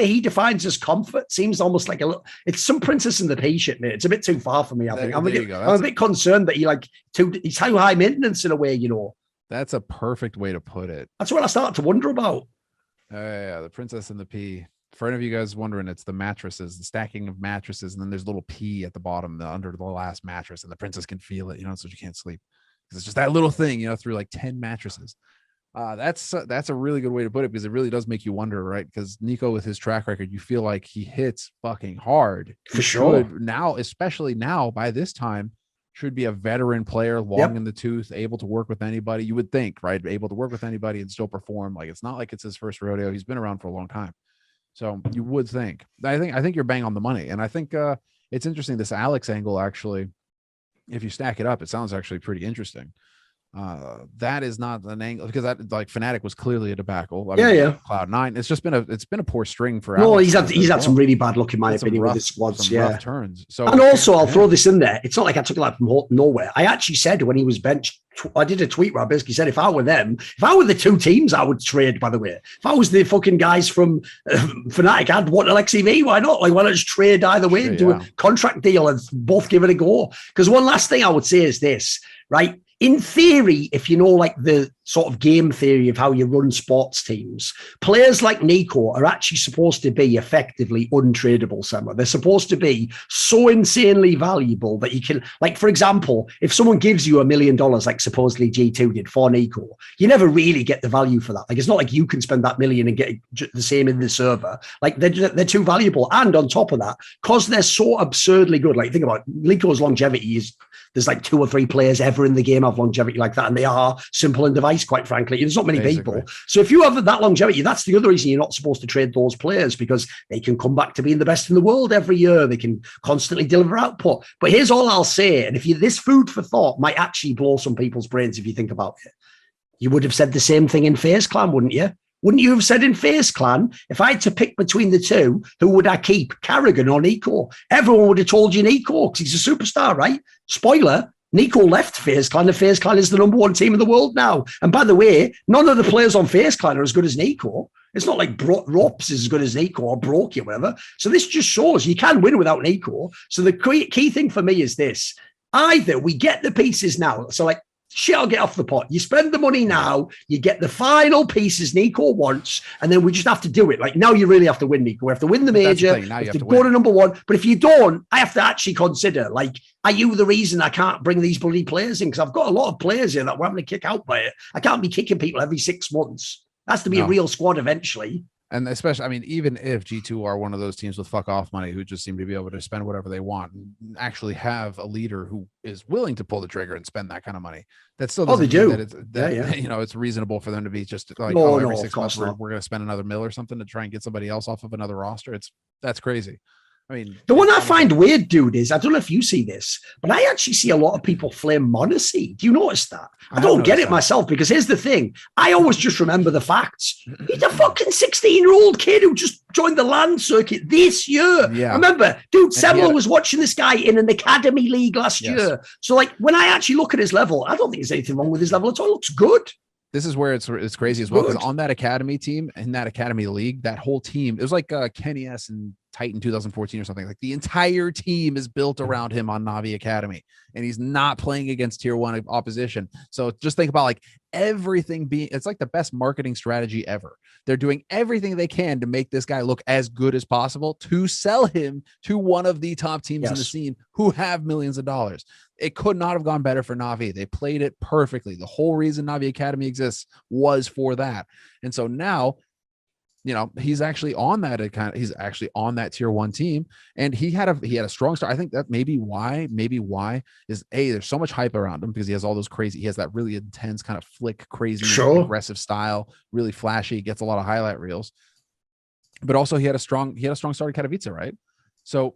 he defines as comfort seems almost like it's some Princess and the Pea shit, mate. It's a bit too far for me, I think. I'm a bit concerned that he's too high maintenance in a way, you know. That's a perfect way to put it. That's what I start to wonder about. Yeah, the Princess and the Pea. For any of you guys wondering, it's the mattresses, the stacking of mattresses, and then there's a little pea at the bottom, under the last mattress, and the princess can feel it, so she can't sleep. It's just that little thing, through like 10 mattresses. That's a really good way to put it, because it really does make you wonder, right? Because Nico, with his track record, you feel like he hits fucking hard. For sure. Now, especially now, by this time, should be a veteran player, long in the tooth, able to work with anybody. You would think, right? Able to work with anybody and still perform. Like, it's not like it's his first rodeo. He's been around for a long time. So you would think. I think you're bang on the money. And I think it's interesting, this Alex angle, actually, if you stack it up, it sounds actually pretty interesting. That is not an angle, because that, like, Fnatic was clearly a debacle. Cloud9. It's been a poor string for Alex. He's had some really bad luck, in my opinion, with his squads. Rough turns. So, and also, I'll throw this in there. It's not like I took it out from nowhere. I actually said when he was benched, I did a tweet where I basically said, if I were the two teams, I would trade, by the way. If I was the fucking guys from Fnatic, I'd want LXCV. Why not? Like, why not just trade either way and do a contract deal and both give it a go? Because one last thing I would say is this, right? In theory, if you know, like, the sort of game theory of how you run sports teams, players like Nico are actually supposed to be effectively untradeable somewhere. They're supposed to be so insanely valuable that you can, like, for example, if someone gives you $1 million, like supposedly G2 did for Nico, you never really get the value for that. Like, it's not like you can spend that million and get the same in the server. Like, they're too valuable. And on top of that, because they're so absurdly good, like, think about Nico's longevity is, there's like 2 or 3 players ever in the game have longevity like that, and they are simple and device, quite frankly. There's not many people. So if you have that longevity, that's the other reason you're not supposed to trade those players, because they can come back to being the best in the world every year. They can constantly deliver output. But here's all I'll say, and this food for thought might actually blow some people's brains if you think about it. You would have said the same thing in FaZe Clan, wouldn't you? Wouldn't you have said in FaZe Clan, if I had to pick between the two, who would I keep, Carrigan or Nico? Everyone would have told you Nico, because he's a superstar, right? Spoiler, Nico left FaZe Clan, and FaZe Clan is the #1 team in the world now. And by the way, none of the players on FaZe Clan are as good as Nico. It's not like Rops is as good as Nico or Brokey or whatever. So this just shows you can win without Nico. So the key thing for me is this. Either we get the pieces now. So, like, shit, I'll get off the pot. You spend the money now, you get the final pieces Nico wants, and then we just have to do it. Like, now you really have to win, Nico. We have to win the major. You have to go to #1. But if you don't, I have to actually consider, like, are you the reason I can't bring these bloody players in? Because I've got a lot of players here that we're having to kick out by it. I can't be kicking people every 6 months. It has to be a real squad eventually. And especially, I mean, even if G2 are one of those teams with fuck off money who just seem to be able to spend whatever they want and actually have a leader who is willing to pull the trigger and spend that kind of money, that still doesn't mean that it's reasonable for them to be just like, every 6 months we're going to spend another $1 million or something to try and get somebody else off of another roster. That's crazy. I mean, the one I find weird, dude, is I don't know if you see this, but I actually see a lot of people flame Monacy. Do you notice that? I don't get it myself, because here's the thing. I always just remember the facts. He's a fucking 16-year-old kid who just joined the land circuit this year. Yeah. Remember, dude, Semler was watching this guy in an academy league last year. So, like, when I actually look at his level, I don't think there's anything wrong with his level at all. It looks good. This is where it's crazy as well, because on that academy team, in that academy league, that whole team, it was like Kenny S and Titan 2014 or something. Like, the entire team is built around him on Na'Vi Academy, and he's not playing against tier 1 opposition. So just think about, like, everything being, it's like the best marketing strategy ever. They're doing everything they can to make this guy look as good as possible to sell him to one of the top teams in the scene who have millions of dollars. It could not have gone better for Na'Vi. They played it perfectly. The whole reason Na'Vi Academy exists was for that. And so now, you know, he's actually on that he's actually on that tier 1 team, and he had a strong start. I think that maybe why is there's so much hype around him, because he has all those crazy, he has that really intense kind of flick, crazy, aggressive style, really flashy, gets a lot of highlight reels. But also he had a strong start at Katowice, right? So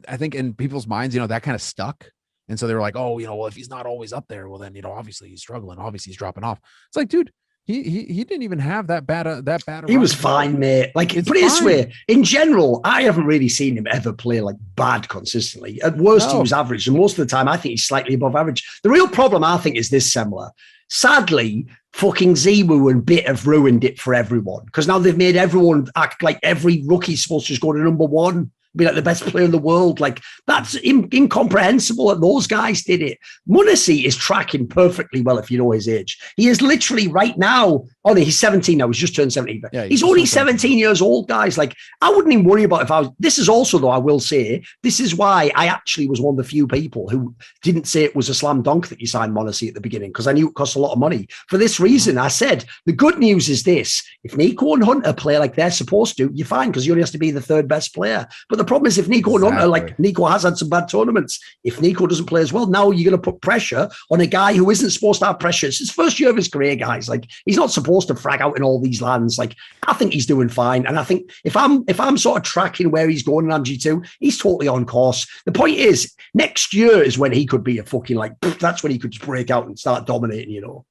I think in people's minds, you know, that kind of stuck. And so they were like, oh, you know, well, if he's not always up there, well, then, you know, obviously he's struggling. Obviously he's dropping off. It's like, dude, he didn't even have that bad. He was fine, mate. Like, put it this way, in general, I haven't really seen him ever play like bad consistently. At worst, he was average. And most of the time, I think he's slightly above average. The real problem, I think, is this, Semler. Sadly, fucking Zimu and Bit have ruined it for everyone, because now they've made everyone act like every rookie's supposed to just go to number 1. Be like the best player in the world. Like, that's incomprehensible that those guys did it. Monacy is tracking perfectly well if you know his age. He is literally right now, he's 17 now. He's just turned 17. But he's only 17 years old, guys. Like, I wouldn't even worry about if I was. This is also, though, I will say, this is why I actually was one of the few people who didn't say it was a slam dunk that you signed Monacy at the beginning, because I knew it cost a lot of money. For this reason, I said, the good news is this: if Nico and Hunter play like they're supposed to, you're fine, because he only has to be the 3rd best player. But the problem is, if Nico and Hunter, like, Nico has had some bad tournaments. If Nico doesn't play as well, now you're going to put pressure on a guy who isn't supposed to have pressure. It's his first year of his career, guys. Like, he's not supposed to frag out in all these lands. Like, I think he's doing fine. And I think if I'm sort of tracking where he's going in MG2, he's totally on course. The point is, next year is when he could be a fucking, like, that's when he could just break out and start dominating, you know.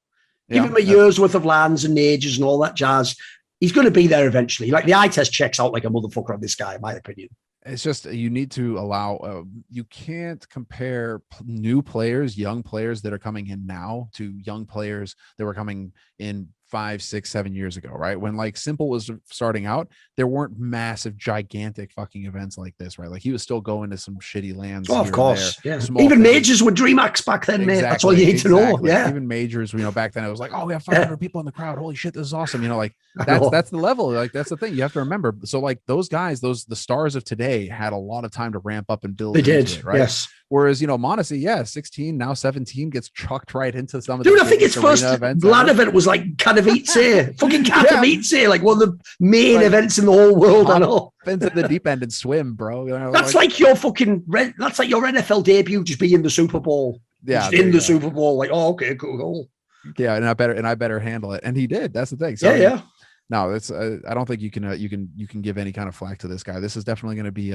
Give him a year's worth of lands and ages and all that jazz. He's going to be there eventually. Like, the eye test checks out like a motherfucker on this guy, in my opinion. It's just, you need to allow, you can't compare new players, young players that are coming in now to young players that were coming in 5, 6, 7 years ago, right? When, like, Simple was starting out, there weren't massive, gigantic fucking events like this, right? Like, he was still going to some shitty lands. Oh, of course. Yeah. Even majors were DreamHax back then, mate. That's all you need to know. Yeah. Even majors, you know, back then it was like, oh, we have 500 people in the crowd. Holy shit, this is awesome. You know, like, that's the level. Like, that's the thing you have to remember. So, like, those guys, the stars of today had a lot of time to ramp up and build. They did, it, right? Yes. Whereas, you know, Monacy, 16, now 17, gets chucked right into some of the. Dude, I think its first LAN event was like Katowice, fucking Katowice, like one of the main events in the whole world. I know. Into the deep end and swim, bro. You know, that's like your fucking. That's like your NFL debut, just be in the Super Bowl. Yeah, in the Super Bowl, like, oh, okay, cool. Yeah, and I better handle it, and he did. That's the thing. So, yeah. No, it's. I don't think you can give any kind of flack to this guy. This is definitely going to be.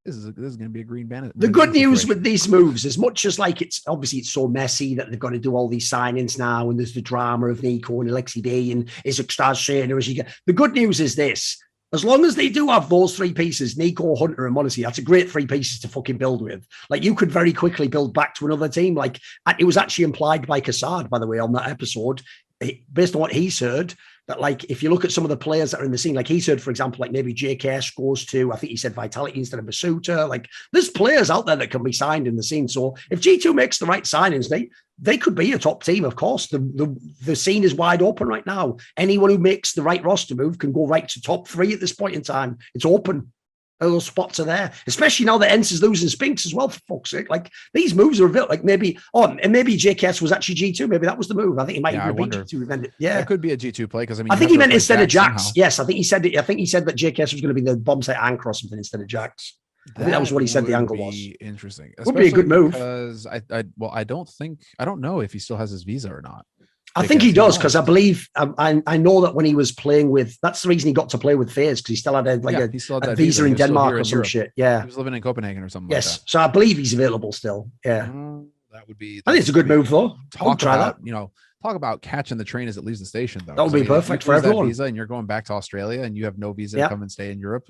This is going to be a green bandit. The good news with these moves, as much as, like, it's so messy that they've got to do all these signings now, and there's the drama of Nico and Alexi B and is it Stars trainer as you get. The good news is this: as long as they do have those 3 pieces, Nico, Hunter, and Monacy, that's a great 3 pieces to fucking build with. Like, you could very quickly build back to another team. Like, it was actually implied by Kassad, by the way, on that episode, based on what he's heard, that, like, if you look at some of the players that are in the scene, like he's heard, for example, like maybe JKS goes to, I think he said Vitality instead of Basuta. Like, there's players out there that can be signed in the scene. So if G2 makes the right signings, they could be a top team, of course. The scene is wide open right now. Anyone who makes the right roster move can go right to top 3 at this point in time. It's open. Those spots are there, especially now that ENCE is losing Spinks as well, for fuck's sake. Like, these moves are revealed. Like, maybe JKS was actually G2. Maybe that was the move. I think he might even be G2. Yeah, it could be a G2 play, because I think he meant instead of Jax. Somehow. Yes, I think he said that JKS was going to be the bomb site anchor or something instead of Jax. I think that was what he said the angle was. Interesting. Would be a good move. Because I don't know if he still has his visa or not. I think he does, because I believe I know that when he was playing with, that's the reason he got to play with FaZe, because he still had a visa in Denmark or some shit. Yeah, he was living in Copenhagen or something. Yes, like that. So I believe he's available still. Yeah, that would be. I think it's a good move though. I'll try that. Talk about catching the train as it leaves the station, though. That would be perfect for everyone. That visa and you're going back to Australia and you have no visa to come and stay in Europe.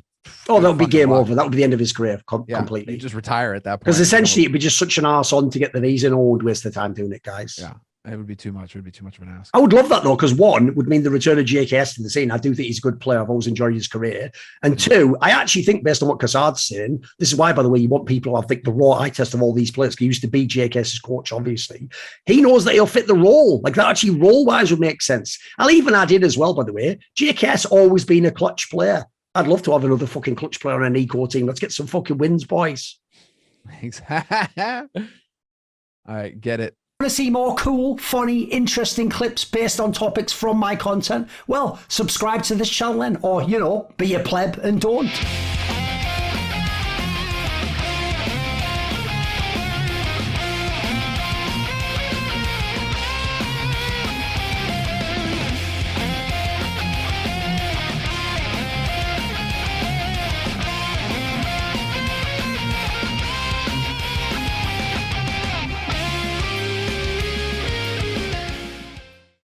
Oh, that would be game over. That would be the end of his career completely. You just retire at that point. Because essentially it'd be just such an arse on to get the visa, and would waste the time doing it, guys. Yeah. It would be too much. It would be too much of an ask. I would love that though, because one would mean the return of JKS to the scene. I do think he's a good player. I've always enjoyed his career. And two, I actually think, based on what Kassad's saying, this is why, by the way, you want people, I think, the raw eye test of all these players. He used to be JKS's coach, obviously. He knows that he'll fit the role. Like that actually role-wise would make sense. I'll even add in as well, by the way, JKS always been a clutch player. I'd love to have another fucking clutch player on an eco team. Let's get some fucking wins, boys. All right, get it. Want to see more cool, funny, interesting clips based on topics from my content? Well, subscribe to this channel then, or, be a pleb and don't.